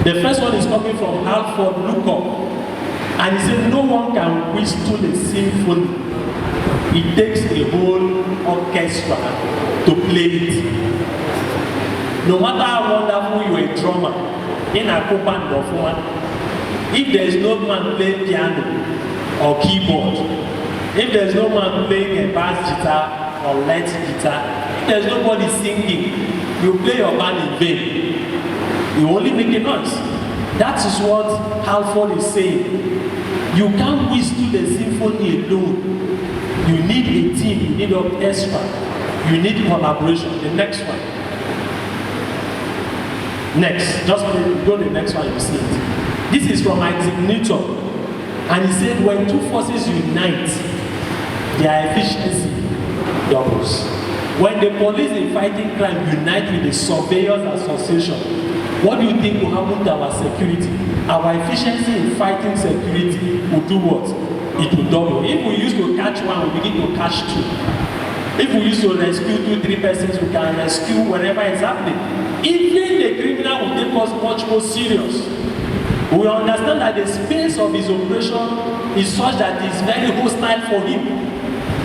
The first one is coming from Alfred Lukoff, and he said, no one can whistle a symphony. It takes a whole orchestra to play it. No matter how wonderful you're a drummer, in a band of one, if there is no man playing piano or keyboard, if there is no man playing a bass guitar or lead guitar, if there is nobody singing, you play your band in vain. You only make a noise. That is what Halford is saying. You can't whistle the symphony alone. You need a team, you need orchestra, you need collaboration. The next one. Next, just go to the next one, you see it. This is from Isaac Newton. And he said, when two forces unite, their efficiency doubles. When the police in fighting crime unite with the Surveyors Association, what do you think will happen to our security? Our efficiency in fighting security will do what? It will double. If we used to catch one, we begin to catch two. If we used to rescue 2-3 persons, we can rescue whatever is happening. Even the criminal will take us much more serious. We understand that the space of his operation is such that it's very hostile for him.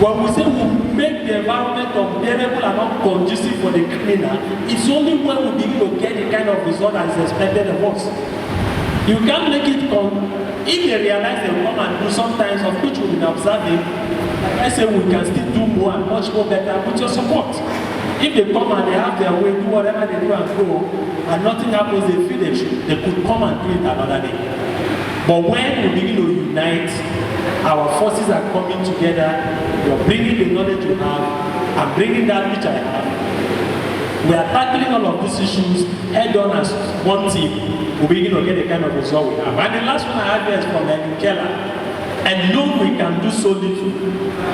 When we say we make the environment unbearable and not conducive for the criminal, it's only when we begin to get the kind of result that is expected of us. You can't make it if they realize they will come and do sometimes, of which we've been observing, I say we can still do more and much more better with your support. If they come and they have their way, do whatever they do and go, and nothing happens, they feel they could come and do it another day. But when we begin to unite, our forces are coming together, we are bringing the knowledge you have, and bringing that which I have. We are tackling all of these issues head on as one team. We begin to get the kind of result we have. And the last one I had there is from Helen Keller. And know we can do so little.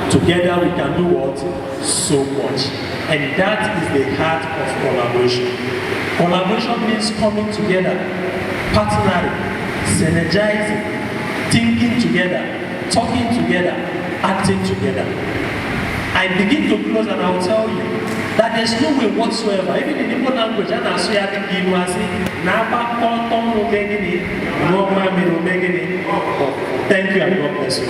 Together we can do what? So much. And that is the heart of collaboration. Collaboration means coming together, partnering, synergizing, thinking together, talking together, acting together. I begin to close and I will tell you that there's no way whatsoever, even in Igbo language, and I say I think you are saying, thank you and God bless you.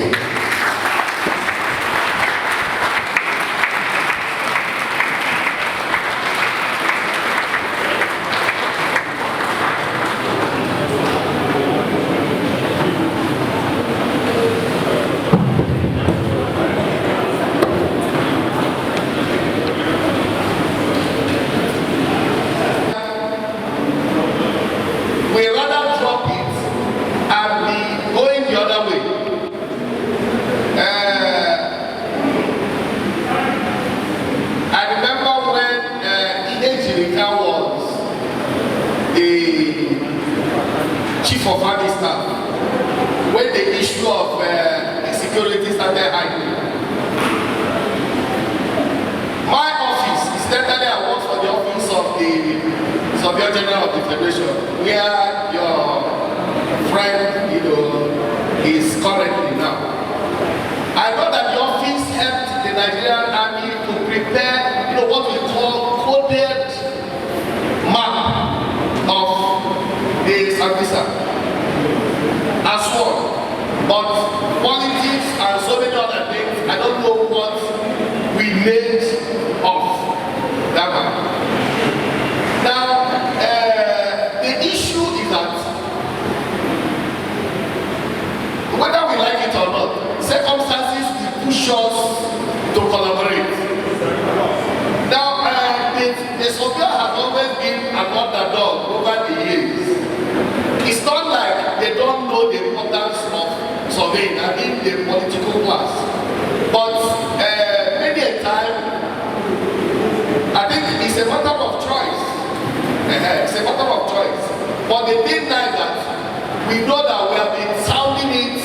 But the thing now is that we know that we have been sounding it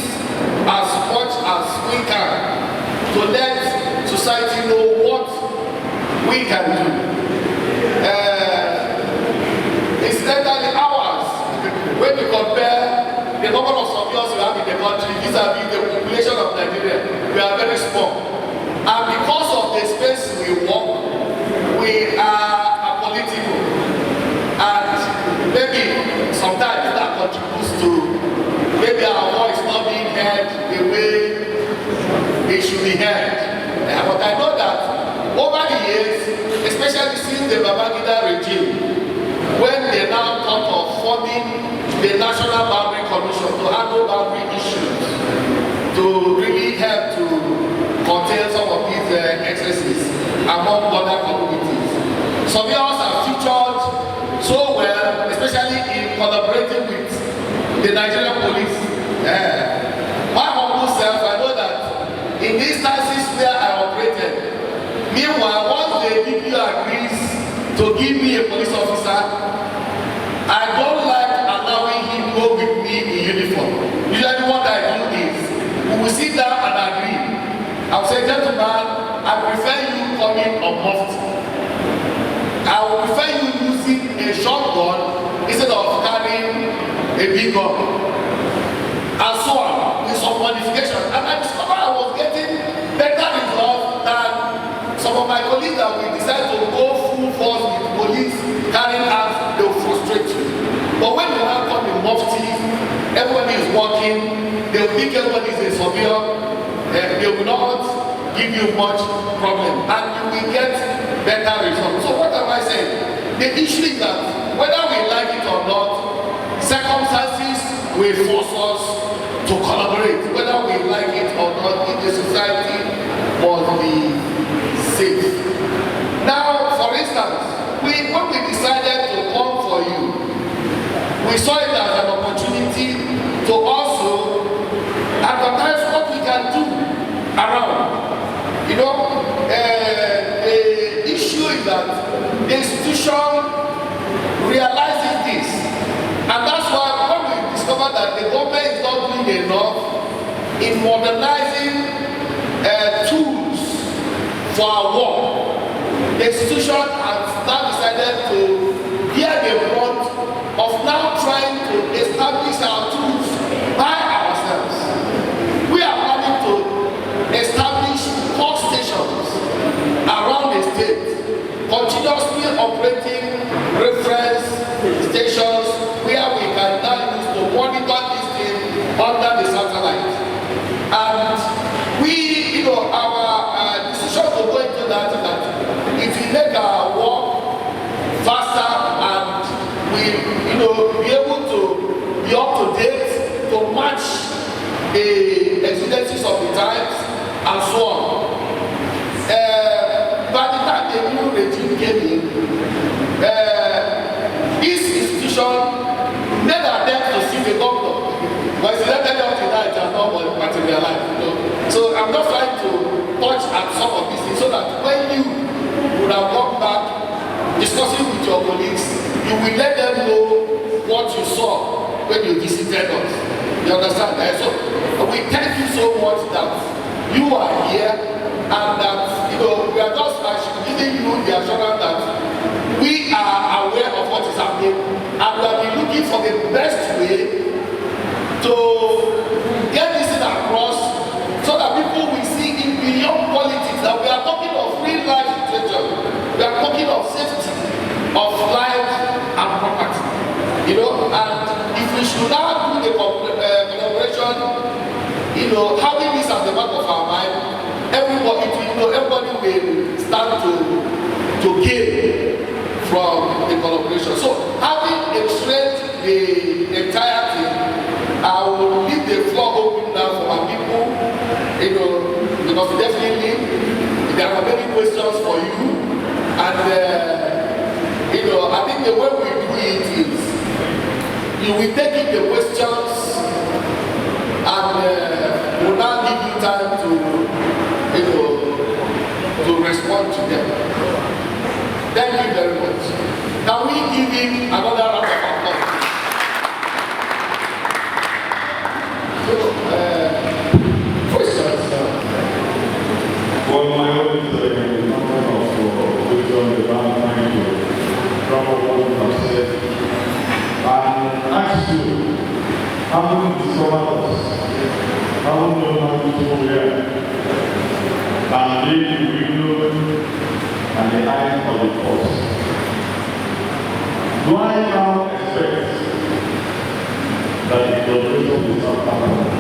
as much as we can. can do. Incidentally, ours, when you compare the number of surveyors we have in the country vis-a-vis the population of Nigeria, we are very small. And because of the space we work, we are apolitical. And maybe sometimes that contributes to maybe our voice not being heard the way it should be heard. But I know that over the years, especially since the Babangida regime, when they now thought of forming the National Boundary Commission to handle boundary issues, to really help to contain some of these excesses among border communities. Surveyors are featured so well, especially in collaborating with the Nigerian police. My humble self, I know that in these instances where I operated, meanwhile, once the DPO agrees to give me a police officer, I don't like allowing him to go with me in uniform. Usually what I do is, we will sit down and agree. I'll say, gentlemen, I prefer you coming unmuffed. I will prefer you using a shotgun instead of carrying a big gun. And so on, with some modification. And I discovered I was getting better results than some of my colleagues that we decided to go full force with police carrying arms, they will frustrate you. But when you now come in mufti, everybody is working, they will think everybody is a surveyor, they will not give you much problem, and you will get better results. So what am I saying? The issue is that whether we like it or not, circumstances will force us to collaborate. Whether we like it or not, in the society must be safe. Now, for instance, when we decided to come for you, we saw it as an opportunity to also advertise what we can do around. You know, the issue is that the institution realizes this, and that's why when we discovered that the government is not doing enough in modernizing tools for our work, the institution has now decided to bear the brunt of now trying to establish our tools by ourselves. We are planning to establish core stations around the state, continuously operating reference stations where we can now use to monitor this thing under the satellite. And we, our decision to go into that is that if we make our work faster and we, be able to be up to date to match the exigencies of the times and so on. By the time the new regime came in, this institution made an attempt to see the governor, but incidentally up to that it has not materialized. So I'm just trying to touch at some of these things so that when you would have come back discussing with your colleagues, you will let them know what you saw when you visited us. You understand that? So we thank you so much that you are here and that we are just giving you the assurance that we are aware of what is happening and we have been looking for the best way to get this thing across so that people will see in beyond politics that we are talking of real life situation. We are talking of safety of life and property. And if we should now do the collaboration, having this at the back of our mind, everybody will start to gain from the collaboration. So having explained the entire thing, I will leave the floor open now for our people, because definitely there are many questions for you, and I think the way we do it is you will take in the questions and we'll now give you time to respond to them. Thank you very much. Can we give him another round of applause? Questions? Well, my own is a number of questions of what you have said and ask you, having discovered us, having known how to do here, and being the window and the eye of the force, do I now expect that the operation will start happening?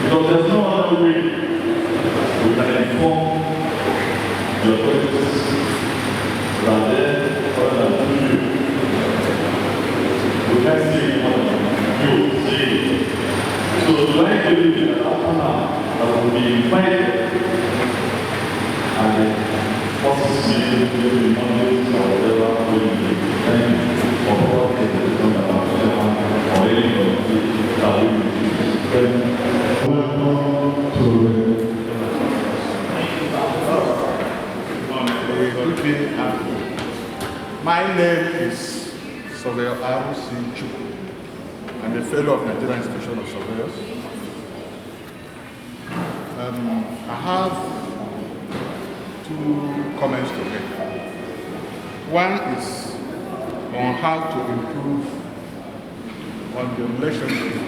Because there's no other way we can inform the authorities than there other than through you. We can't see anyone you see. So do I believe that after now that will be invited and the forces meeting maybe Mondays or whatever will be thank for all the decisions about chairman or anybody that will be welcome to my name is Surveyor Ppro. I'm a fellow of Nigerian Institution of Surveyors. I have two comments to make. One is on how to improve on the relationship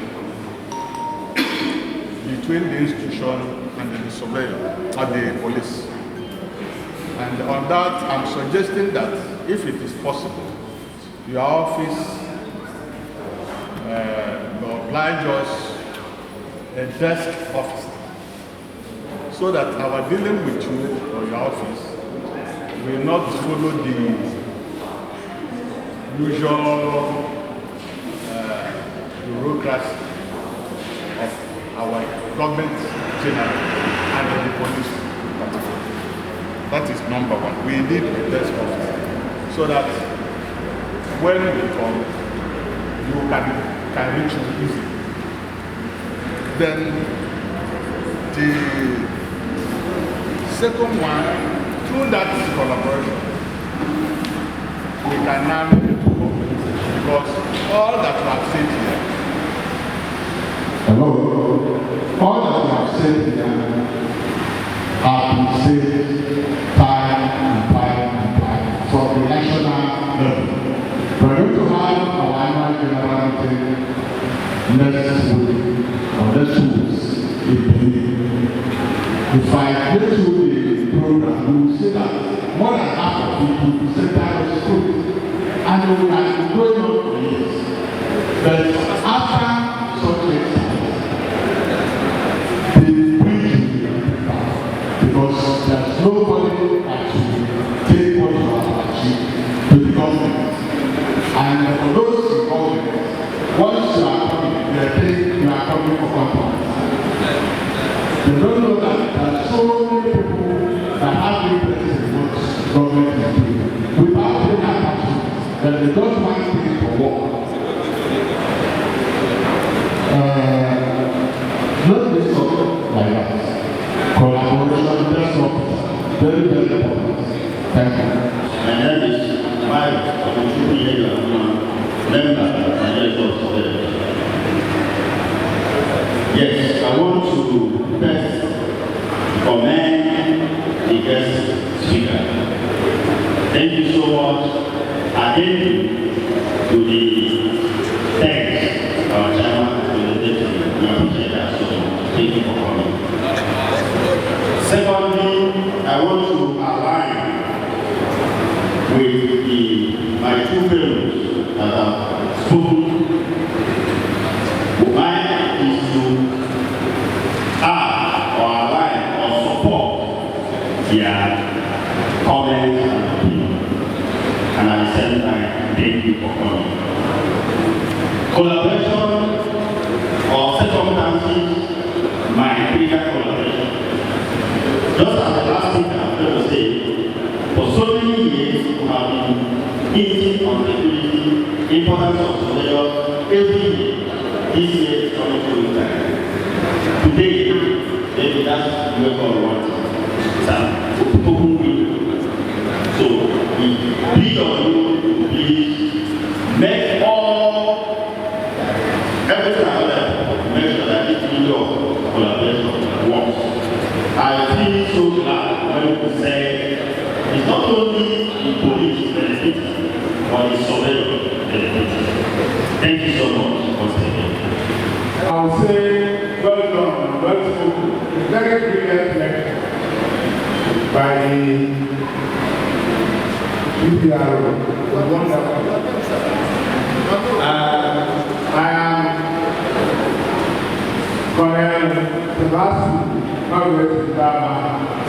between the institution and the surveyor and the police. And on that, I'm suggesting that if it is possible, your office oblige us a desk officer so that our dealing with you or your office will not follow the usual bureaucracy of our government general and the police. That is number one. We need a desk officer so that when we come, you can reach you easily. Then the second one, through that collaboration, we can now make it work because all that we have said here. Hello. All that we have said here have been said time and time from the national level. We're going to have our annual general meeting next week or next week in Benin. If I get to the program, you will see that more than half of people say that was good. And we have been going on for years. But after such exercise, the bridge will be back because there's nobody that will take what you have achieved to the government. And for those involved, once you are coming, they think you are coming for contracts. They don't know that there are so many people that have interest in what government is doing without any attachment, that they don't want things to work. Not this sort like that. Collaboration, that's not very, very important. Thank you. My name is Mike of the member of the Yes, I want to first commend the guest speaker. Thank you so much. Again to the thanks our chairman and the deputy. We appreciate that so much. Thank you for coming. Secondly, I want to align with my two fellows that have spoken. Mine is to add or align or support their comments and opinions. And at the same time, thank you for coming. Collaboration or circumstances might trigger collaboration. Just as the last thing I'm going to say, for so many years, we have been hinting on the importance of surveillance every year. This year is coming to time. Today, maybe that's where God wants us. So we plead on you to please make everything available, make sure that this window of collaboration works. I feel so glad when we say it's not only the police police or the surveillor benefits. Thank you so much once again. I would say well done, well spoken. Very brilliant lecture by the Ppro. Wonderful. I am Colonel Sebastian Margaret Bama,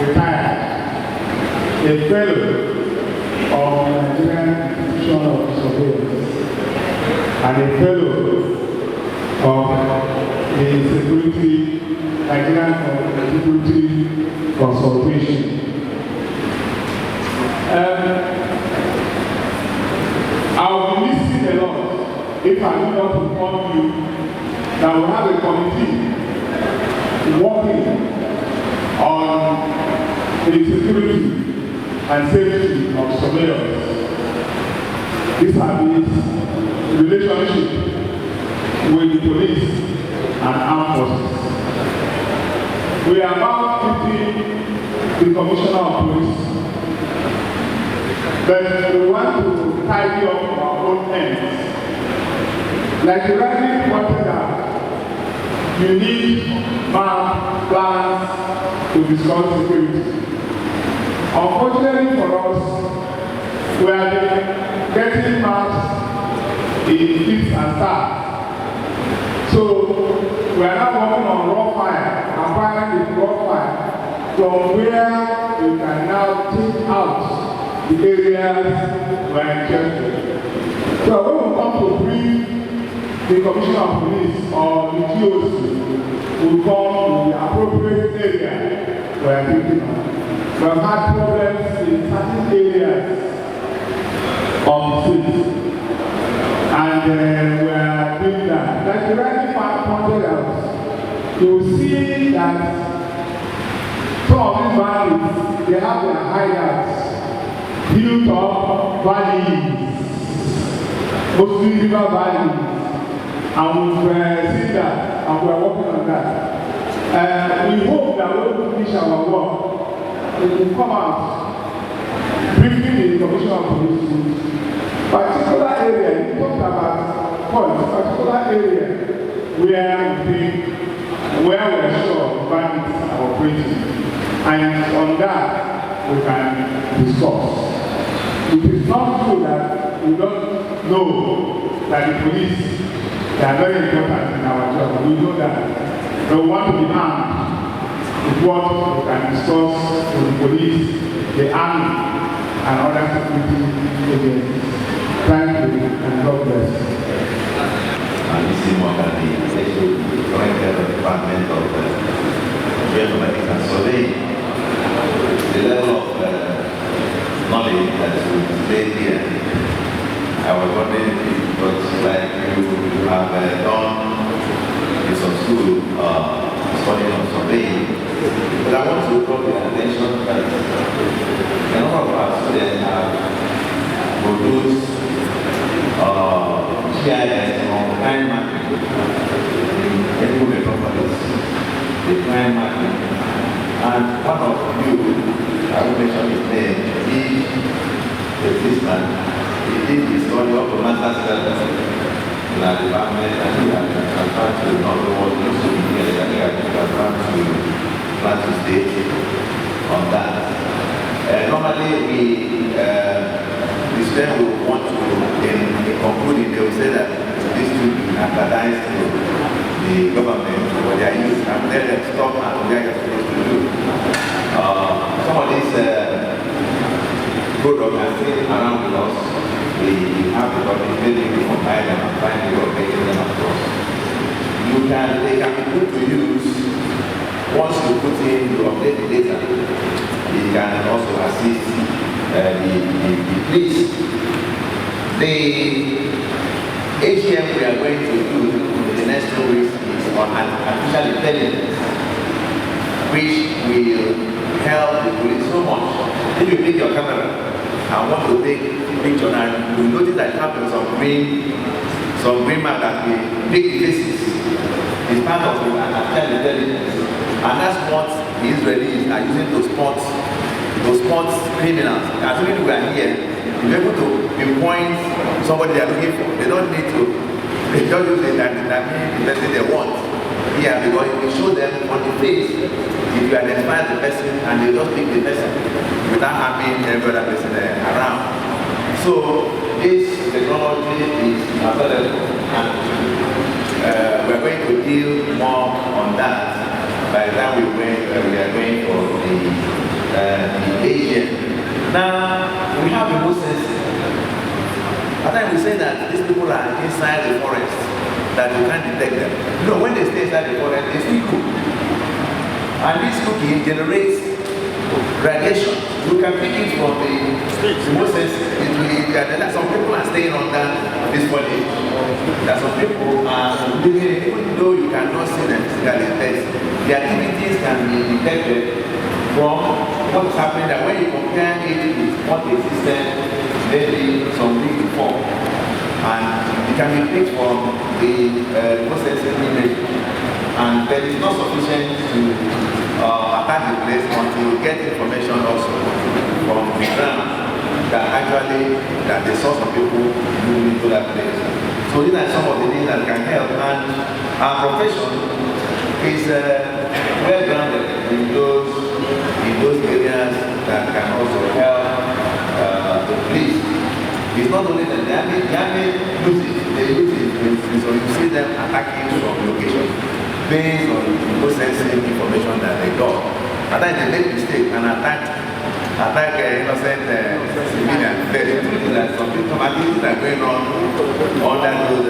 retired, a fellow of the Nigerian Institution of Surveillance and a fellow of the Nigerian Security Consultation. I will be missing a lot if I do not inform you that we have a committee working on the security and safety of surveillance. This has relationship with the police and armed forces. We are about meeting the Commissioner of Police, but we want to tidy up our own ends. Like you rightly pointed out, you need map, plans to discuss security. Unfortunately for us, we are getting maps in fits and starts. So we are now working on raw fire, applying the raw fire from where we can now take out the areas we are interested. So when we come to brief the Commissioner of Police or the GOC, will come to the appropriate area we are thinking of. We have had problems in certain areas of the city, and we are doing that. Like the rightly pointed out, you will see that some of these valleys, they have their hideouts, hilltop valleys, mostly river valleys, and we've seen that, and we are working on that. We hope that when we finish our work, it will come out briefly the Commissioner of Police. Particular area, you talked about points, particular area where we are sure bandits are operating. And on that, we can discuss. It is not true that we don't know that the police, they are very important in our job. We know that. But we want to be armed with what we can discuss with the police, the army, and other security agencies. Thank you, and God bless. And this is what the Department of Geomatics and Surveying. The level of knowledge that is displayed here, I was wondering if it was like you have done in some school studying on surveying. But I want to draw your attention that a number of our students have produced GIS on crime mapping in every metropolis, the crime mapping. And one of you, I will mention his name, he, the policeman, he did the study of the master's level in our department, and he had transferred to another one, also in here, and he had transferred to Plateau State on that. Normally, the student will want to, in concluding, they will say that this should be advertised to the government for their use and let them stop and what they are supposed to do. Some of these products are still around with us. We have the public, maybe we compile them and find the way of making them across. They can be put to use once you put in, you update the data. It can also assist the police. The AGM we are going to do in the next 2 weeks is on artificial intelligence, which will help the police so much. If you take your camera and want to take a picture, and you notice that it happens some green mark that will make the faces. It's part of the artificial intelligence, and that's what the Israelis are using to spot criminals. As we are here, you're able to pinpoint somebody they are looking for. They don't need to, they don't use it that means the person they want. Yeah, because if you show them on the face, if you identify the person and they just pick the person without having every other person around. So this technology is available and we're going to deal more on that by the time we are going for the Asian. Now, we have the most sensitive. At times we say that these people are inside the forest, that you can't detect them. You know, when they stay inside the forest, they still cook. And this cooking generates radiation. You can pick it from the most sensitive. Some people are staying under this foliage. That some people are living, even though you cannot see them physically, the activities can be detected from what's happening, that when you compare it with what existed maybe some weeks before, and it can be picked from the processing image, and there is not sufficient to attack the place until you get information also from the ground that actually that the source of people moving into that place. So these are some of the things that can help, and our profession is well grounded in those areas that can also help the police. It's not only that the army use it, they use it, so you see them attacking from location based on processing information that they got. At times they make mistake and attack innocent civilians. There is that some people activities are going on under those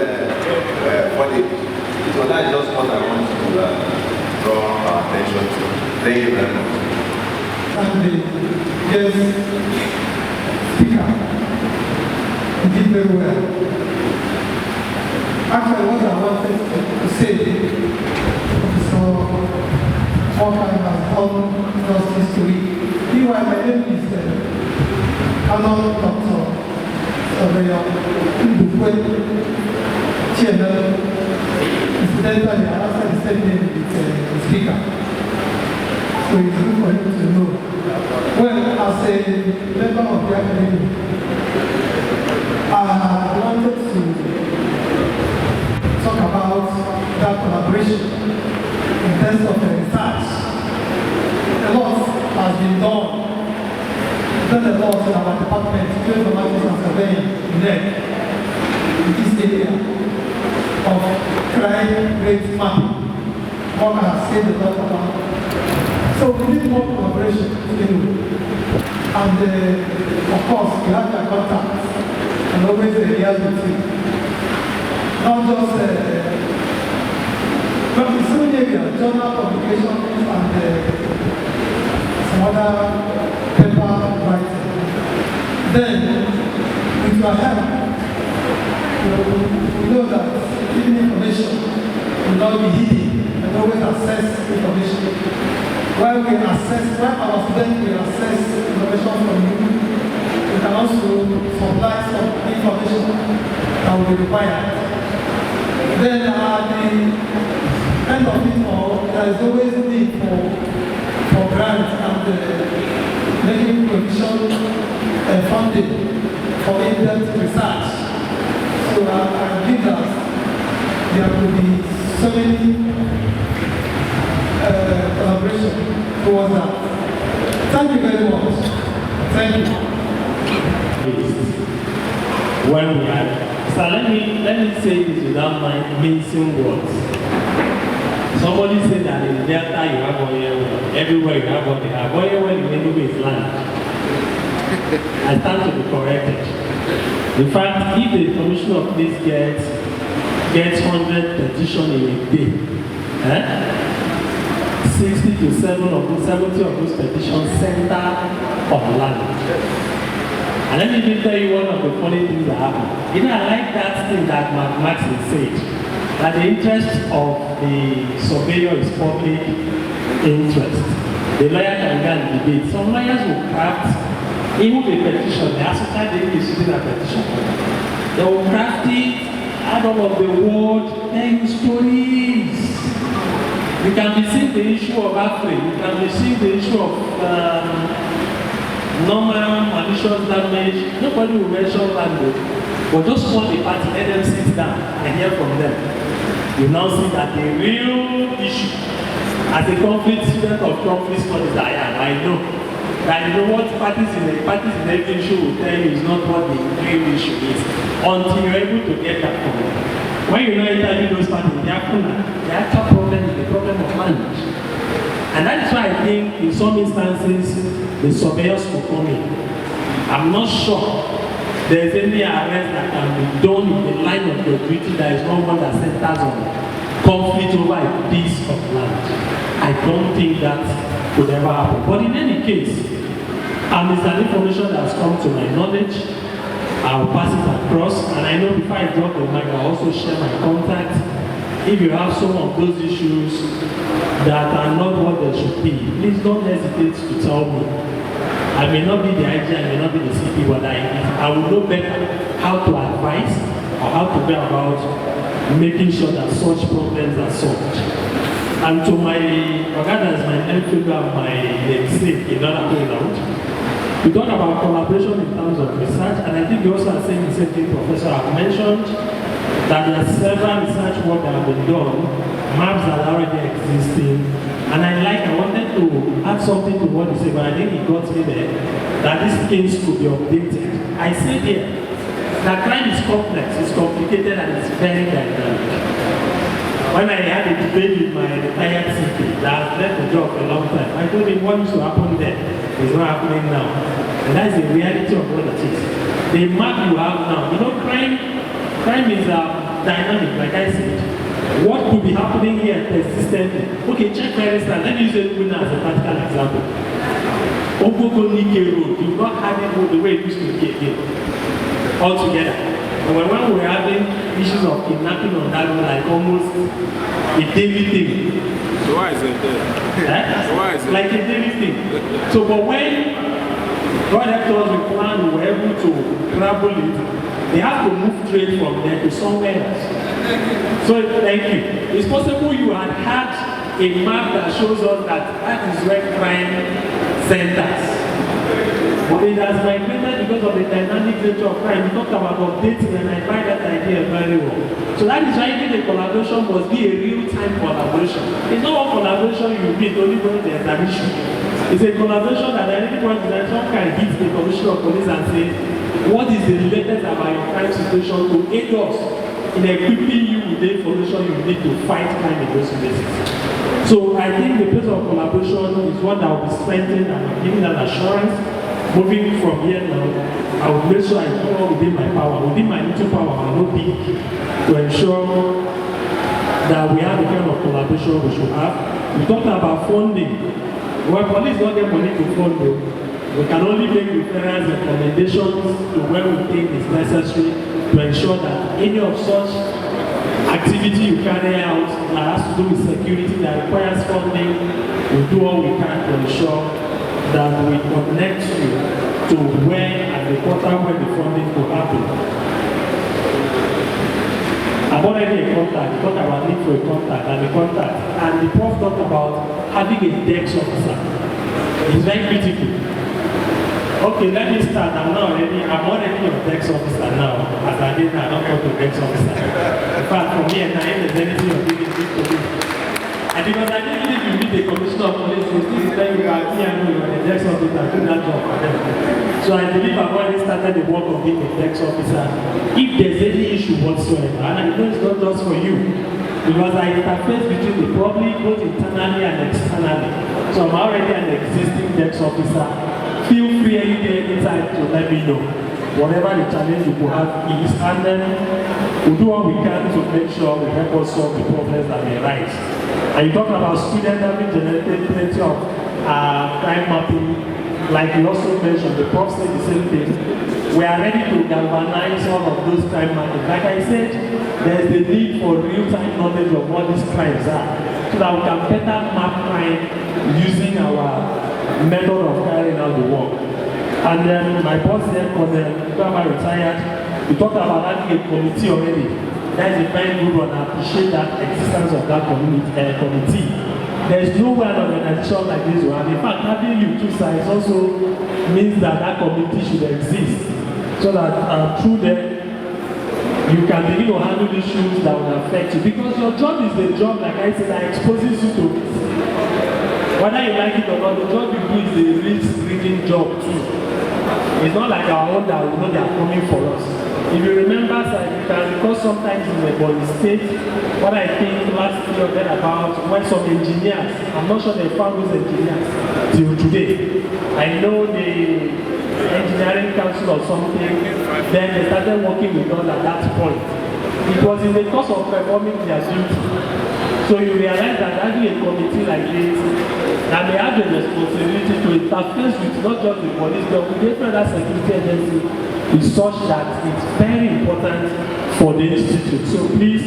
footage. So that's just what I want to draw our attention to. Thank you very much. And yes, speaker, he did very well. Actually, what I wanted to say, so Walker has done justice to it. Meanwhile, my name is Canon Dr. Ndukwe, Chairman. Incidentally, I answered the same name with the speaker. So it's good for you to know. Well, as a member of the academy, I wanted to talk about that collaboration in terms of the research. A lot has been done. Done a lot in our department, geoinformatics and surveying, in this area of crime rate mapping. What I have said a lot about. So we need more collaboration and of course we have their contacts and always liaise with you. Not just but in so many areas, journal publications and some other paper writing. Then with your help, we know that giving information will not be hidden and always access information. While our students will assess information from you, we can also supply some information that will be required. Then at the end of it all, there is always need for grants and making provision funding for in-depth research. So I believe that there will be so many collaboration towards that. Thank you very much. Thank you. When we are, so let me say this without mincing words. Somebody said that in Delta you have oil, everywhere you have oil. Oil in anywhere is land. I stand to be corrected. In fact, if the Commissioner of Police gets 100 petitions in a day, 60 to 70 of those petitions center on land. And let me just tell you one of the funny things that happened. You know, I like that thing that Maxine said, that the interest of the surveyor is public interest. The lawyer can go and debate. Some lawyers will craft, even the petition, the associate is using a petition. They will craft it out of the word, tell you stories. You can be seeing the issue of Ppro, you can be seeing the issue of normal, malicious damage, nobody will mention language. But just call the party, let them sit down and hear from them. You now see that the real issue, as a conflict student of conflict studies I am, I know that you know what parties in every issue will tell you is not what the real issue is until you're able to get that from them. When you now interview those parties, the actual problem is the problem of language. And that is why I think in some instances the surveyors will come in. I'm not sure there is any arrest that can be done in the line of your duty that is not one that centers on conflict over a piece of land. I don't think that could ever happen. But in any case, it's an information that has come to my knowledge. I'll pass it across, and I know before I drop the mic, I'll also share my contact. If you have some of those issues that are not what they should be, please don't hesitate to tell me. I may not be the IG, I may not be the CP, but I will know better how to advise or how to go about making sure that such problems are solved. And to my organizers, my MPhil and my namesake in other way around, we talk about collaboration in terms of research, and I think you also are saying the same thing Professor have mentioned, that there are several research work that have been done, maps that are already existing, and I wanted to add something to what you said, but I think it got me there, that these things could be updated. I said here, that crime is complex, it's complicated, and it's very dynamic. When I had a debate with my retired CP that has left the job for a long time, I told him what used to happen there is not happening now. And that's the reality of what it is. The map you have now, you know, crime is dynamic, like I said. What could be happening here persistently? Okay, check for instance, let me use Ndukwe as a practical example. Ndukwe Road, you've not had it the way it used to be again, altogether. And when we were having issues of kidnapping on that road, like almost a daily thing. So why is it there? So why is it like a daily thing? So, but when God helped us with plan, we were able to travel it, they have to move trade from there to somewhere else. So, thank you. It's possible you had a map that shows us that is where crime centers. But it has migrated because of the dynamic nature of crime. We talked about updating, and I find that idea very well. So that is why the collaboration must be a real-time collaboration. It's not one collaboration you meet only when there's an issue. It's a collaboration that at any point in time someone can hit the commissioner of police and say, what is the latest about your crime situation to aid us in equipping you with the information you need to fight crime in those places. So I think the place of collaboration is one that will be strengthened, and I'm giving that assurance. Moving from here now, I will make sure I do all within my power, within my little power, I will not be, to ensure that we have the kind of collaboration we should have. We talked about funding. Well, police don't get money to fund though. We can only make referrals and recommendations to where we think is necessary to ensure that any of such activity you carry out that has to do with security that requires funding, we do all we can to ensure that we connect you to where and the portal where the funding will happen. I've already a contact, talked about need for a contact and the contact, and the prof talked about having a DEX officer. It's very critical. Okay, let me start. I'm already your DEX officer now. As I did now, I don't talk to DEX officer. In fact, for me and I, there's anything you're doing is to me. And because I didn't believe you meet the commissioner of police, you still tell you that me and you are the DEX officer, do that job for them. So I believe I've already started the work of being a DEX officer. If there's any issue whatsoever, and I know it's not just for you, because I interface between the public, both internally and externally. So I'm already an existing DEX officer. Feel free anytime to let me know. Whatever the challenge you could have is, and then we'll do what we can to make sure we help us solve the problems that may arise. And you talk about students having generated plenty of crime mapping. Like you also mentioned, the prof said the same thing. We are ready to galvanize all of those crime mapping. Like I said, there's the need for real-time knowledge of what these crimes are, so that we can better map crime using our method of carrying out the work. And then my boss said, when retired, we talked about having a committee already. That is a very good one. I appreciate that existence of that committee. there's no way an organization like this will have. In fact, having you two sides also means that that committee should exist, so that through them you can begin to handle issues that will affect you. Because your job is the job, like I said, that exposes you to it. Whether you like it or not, the job you do is the risk-reading job too. It's not like our own that we know they are coming for us. If you remember, because sometimes in the Bonny State, what I think last year read about when some engineers, I'm not sure they found those engineers till today. I know the engineering council or something, then they started working with us at that point. It was in the course of performing their duty. So you realize that having a committee like this, and they have the responsibility to interface with not just the police, but with every other security agency, is such that it's very important for the institute. So please,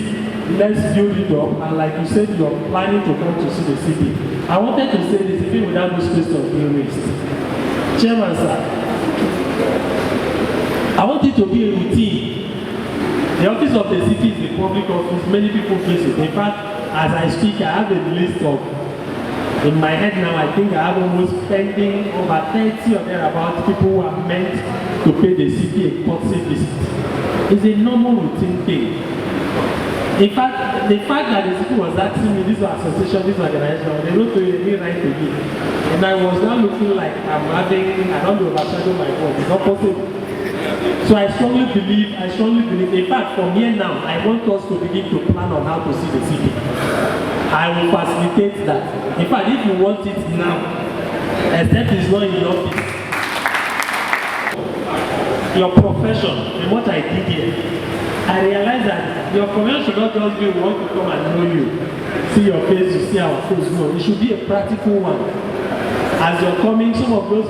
let's build it up, and like you said, you're planning to come to see the city. I wanted to say this even without those questions being raised. Chairman, sir, I want it to be a routine. The office of the city is a public office, many people visit. In fact, as I speak, I have a list of, in my head now, I think I have almost pending over 30 or thereabouts people who are meant to pay the city a courtesy visit. It's a normal routine thing. In fact, the fact that the city was asking me, this association, this organization, they wrote to me right to me. And I was now looking like I'm having, I don't overshadow my voice. It's not possible. So I strongly believe, in fact, from here now, I want us to begin to plan on how to see the city. I will facilitate that. In fact, if you want it now, except it's not in the office, your profession and what I did here, I realized that your profession should not just be we want to come and know you, see your face, you see our face. No, it should be a practical one. As you're coming, some of those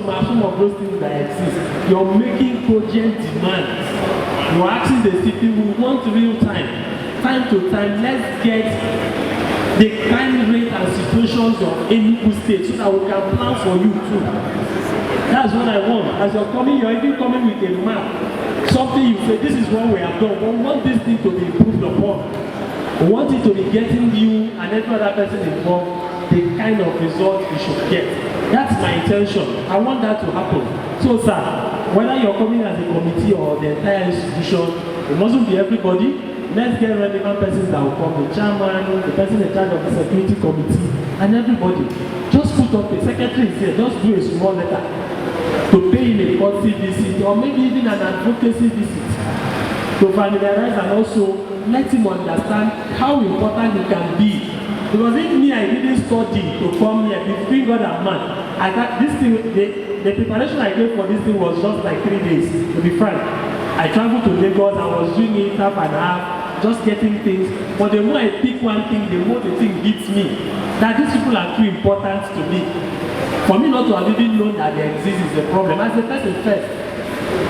things that exist, you're making cogent demands. You're asking the city, we want real time to time, let's get the crime rate and situations of Enugu State so that we can plan for you too. That's what I want. As you're coming, you're even coming with a map. Something you say, this is what we have done. We want this thing to be improved upon. We want it to be getting you and every other person involved the kind of result you should get. That's my intention. I want that to happen. So, sir, whether you're coming as a committee or the entire institution, it mustn't be everybody. Let's get relevant persons that will come, the chairman, the person in charge of the security committee, and everybody. Just put up a secretary is here, just do a small letter to pay him a courtesy visit, or maybe even an advocacy visit, to familiarize and also let him understand how important it can be. Because if me, I didn't study to come here between God and man, I got this thing, the preparation I gave for this thing was just like 3 days, to be frank. I traveled to Lagos, I was doing it half and half, just getting things. But the more I pick one thing, the more the thing hits me. That these people are too important to me. For me not to have even known that they exist is a problem. As a person first,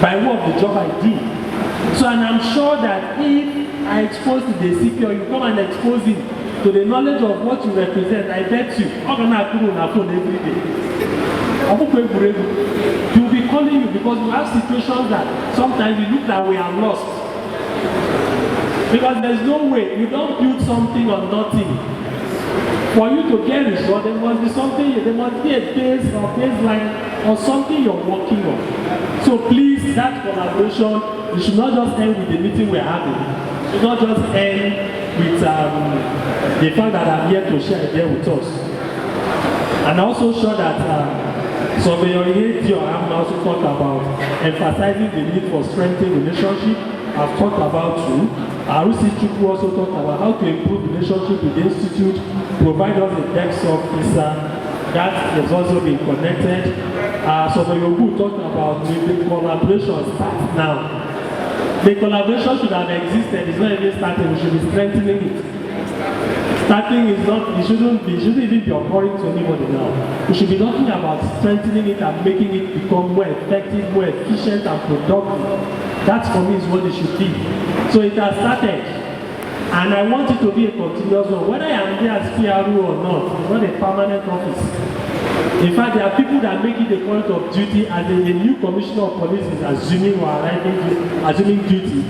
by way of the job I do. So, and I'm sure that if I expose to the CP or you come and expose him to the knowledge of what you represent, I bet you, I'm going to put on a phone every day. He'll be calling you because we have situations that sometimes we look like we are lost. Because there's no way, you don't build something on nothing. For you to get result, there must be something, there must be a base or baseline or something you're working on. So please, that collaboration, you should not just end with the meeting we're having. You should not just end with the fact that I'm here to share there with us. And also sure that Surveyor Dion also talked about emphasizing the need for strengthening relationship. I've talked about Thru. Ppro also talked about how to improve relationship with the institute, provide us a desk officer that has also been connected. Surveyor talked about the collaboration start now. The collaboration should have existed. It's not even starting. We should be strengthening it. Starting is not, it shouldn't even be occurring to anybody now. We should be talking about strengthening it and making it become more effective, more efficient and productive. That for me is what it should be. So it has started. And I want it to be a continuous one. Whether I am there as Ppro or not, it's not a permanent office. In fact, there are people that make it a point of duty as a new commissioner of police is assuming duty.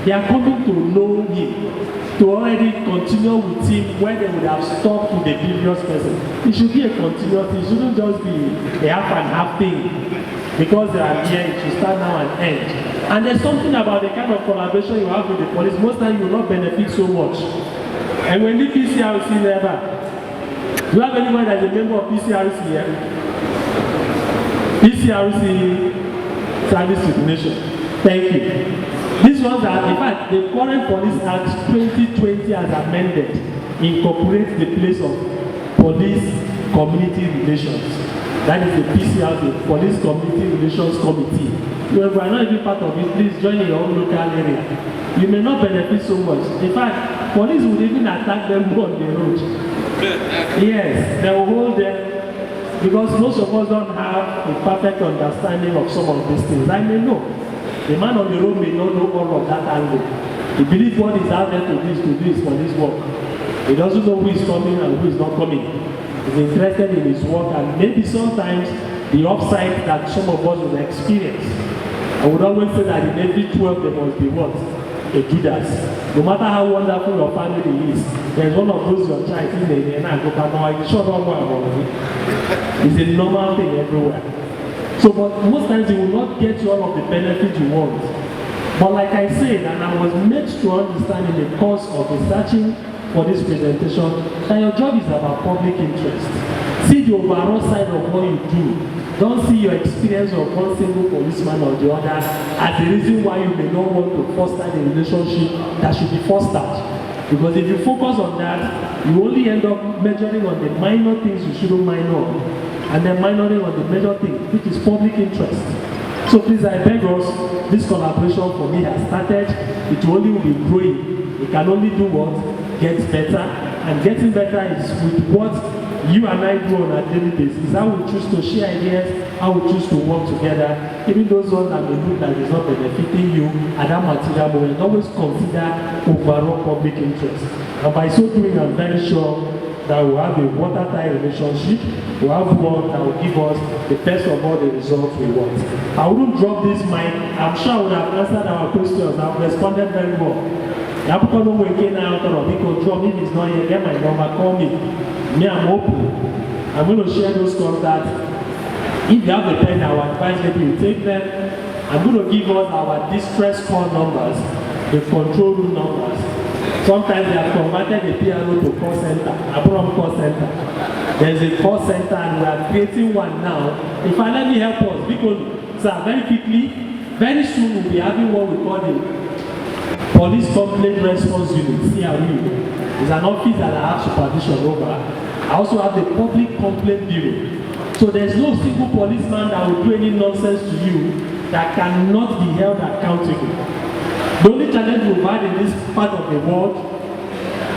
They are coming to know him, to already continue with him where they would have stopped with the previous person. It should be a continuity. It shouldn't just be a half and half thing. Because they are here, it should start now and end. And there's something about the kind of collaboration you have with the police. Most times you will not benefit so much. And when the PCRC never, do you have anyone that's a member of PCRC here? PCRC Service Recognition. Thank you. This ones are, in fact, the current Police Act 2020 has amended, incorporates the place of police community relations. That is the PCR, the Police Community Relations Committee. If you are not even part of it, please join in your own local area. You may not benefit so much. In fact, police would even attack them on the road. Yes, they will hold them because most of us don't have a perfect understanding of some of these things. I may know. The man on the road may not know all of that angle. He believes what is out there to do his police work. He doesn't know who is coming and who is not coming. Is interested in his work, and maybe sometimes the upside that some of us will experience. I would always say that in every 12 there must be what? A Judas. No matter how wonderful your family is, there's one of those your child in the end and go back now. It's a normal thing everywhere. So, but most times you will not get all of the benefits you want. But like I said, and I was made to understand in the course of researching for this presentation, that your job is about public interest. See the overall side of what you do. Don't see your experience of one single policeman or the other as the reason why you may not want to foster the relationship that should be fostered. Because if you focus on that, you only end up measuring on the minor things you shouldn't minor on, and then minoring on the major thing, which is public interest. So please, I beg us, this collaboration for me has started. It only will be growing. We can only do what? Gets better, and getting better is with what you and I do on a daily basis. Is how we choose to share ideas, how we choose to work together. Even those ones that may look like it's not benefiting you at that material moment, always consider overall public interest. And by so doing, I'm very sure that we'll have a watertight relationship. We'll have one that will give us the best of all the results we want. I wouldn't drop this mic. I'm sure I would have answered our questions. I've responded very well. I'm going to drop if it's not here, get my number, call me. Me, I'm open. I'm going to share those calls that if you have a pen, I would advise that you take them. I'm going to give us our distress call numbers, the control room numbers. Sometimes they have converted the Ppro to call center, Ppro call center. There's a call center and we are creating one now. If I let me help us, because sir, very quickly, very soon we'll be having what we call the Police Complaint Response Unit, CRU. It's an office that I have supervision over. I also have the Public Complaint Bureau. So there's no single policeman that will do any nonsense to you that cannot be held accountable. The only challenge we've had in this part of the world,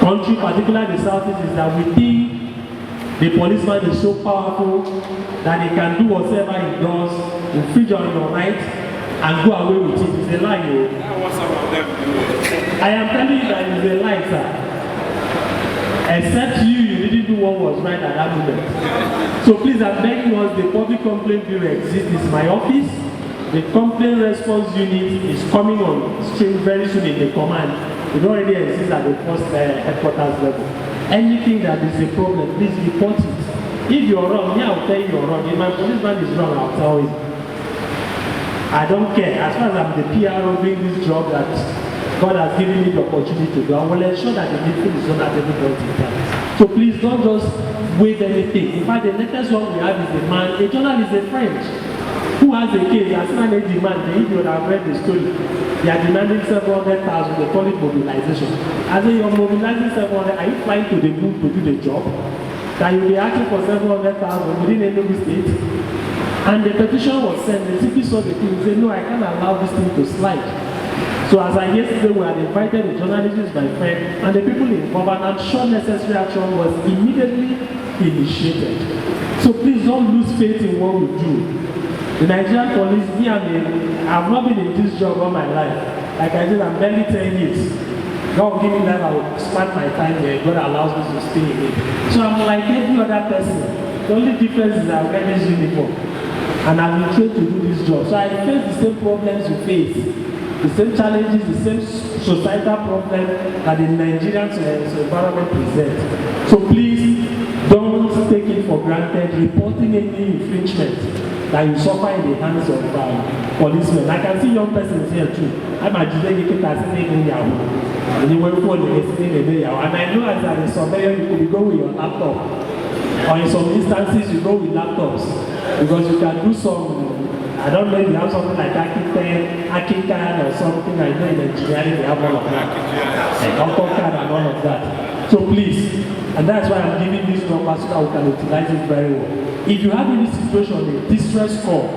country, particularly the Southeast, is that we think the policeman is so powerful that he can do whatever he does, infringe on your rights, and go away with it. It's a lie, you know. I am telling you that it's a lie, sir. Except you didn't do what was right at that moment. So please, I'm begging us, the Public Complaint Bureau exists. It's my office. The Complaint Response Unit is coming on stream very soon in the command. It already exists at the first headquarters level. Anything that is a problem, please report it. If you're wrong, me, I'll tell you you're wrong. If my policeman is wrong, I'll tell you. I don't care. As far as I'm the Ppro doing this job that God has given me the opportunity to do, I will ensure that the needful is done at every point in time. So please don't just waive anything. In fact, the latest one we have is a man, a journalist, a friend, who has a case, as soon as they demand, if you have read the story, they are demanding 700,000, they call it mobilization. As in you're mobilizing 700, are you flying to the moon to do the job? That you'll be asking for 700,000 within any state? And the petition was sent, the CP saw the thing, said, no, I can't allow this thing to slide. So as I yesterday, we had invited the journalists, my friend, and the people involved, and I'm sure necessary action was immediately initiated. So please don't lose faith in what we do. The Nigerian police, me and I've not been in this job all my life. Like I said, I'm barely 10 years. God will give me life, I will spend my time here. God allows me to stay here. So I'm like every other person. The only difference is I wear this uniform. And I've been trained to do this job. So I face the same problems you face. the same challenges, the same societal problem that the Nigerian environment presents. So please don't take it for granted reporting any infringement that you suffer in the hands of policemen. I can see young persons here too. I'm a Judaic in Yahoo. And you went for the and I know as a surveyor you could go with your laptop. Or in some instances you go with laptops because you can do some, I don't know if you have something like AutoCAD or something. I know in engineering they have all of that. Like AutoCAD and all of that. So please, and that's why I'm giving this number so that we can utilize it very well. If you have any situation, a distress call,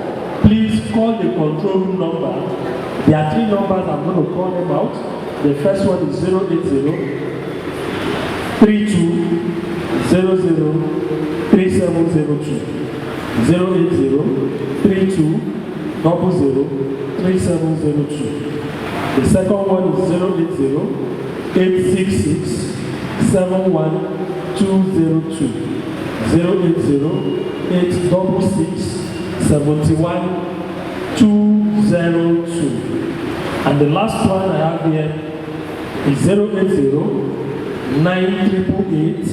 please call the control room number. There are 3 numbers, I'm going to call them out. The first one is 080 32 00 3702. 080 32 00 3702. The second one is 080 866 71202. 080 866 71202. And the last one I have here is 080 988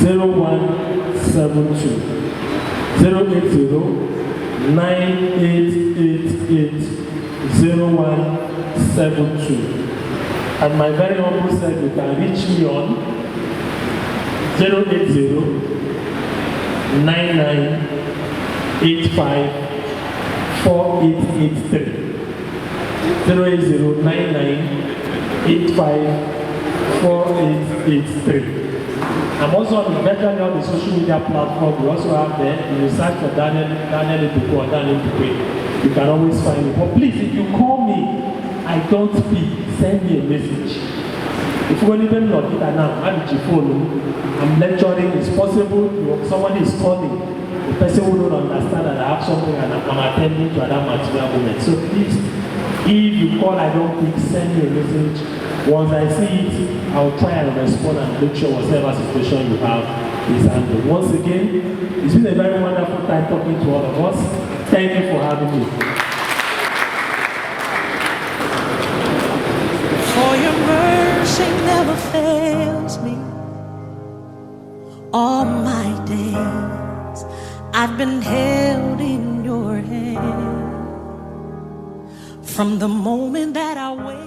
0172. 080 9888 0172. And my very humble self, you can reach me on 080 9985 4883. 080 9985 4883. I'm also on the social media platform. We also have there. You search for Ndukwe or Ndukwe. You can always find me. But please, if you call me, I don't speak. Send me a message. If you don't even log it now, I'm lecturing. It's possible somebody is calling. The person who don't understand that I have something and I'm attending to that material moment. So please, if you call, I don't pick, send me a message. Once I see it, I'll try and respond and make sure whatever situation you have is handled. Once again, it's been a very wonderful time talking to all of us. Thank you for having me. For your mercy never fails me. All my days I've been held in your hand. From the moment that I wake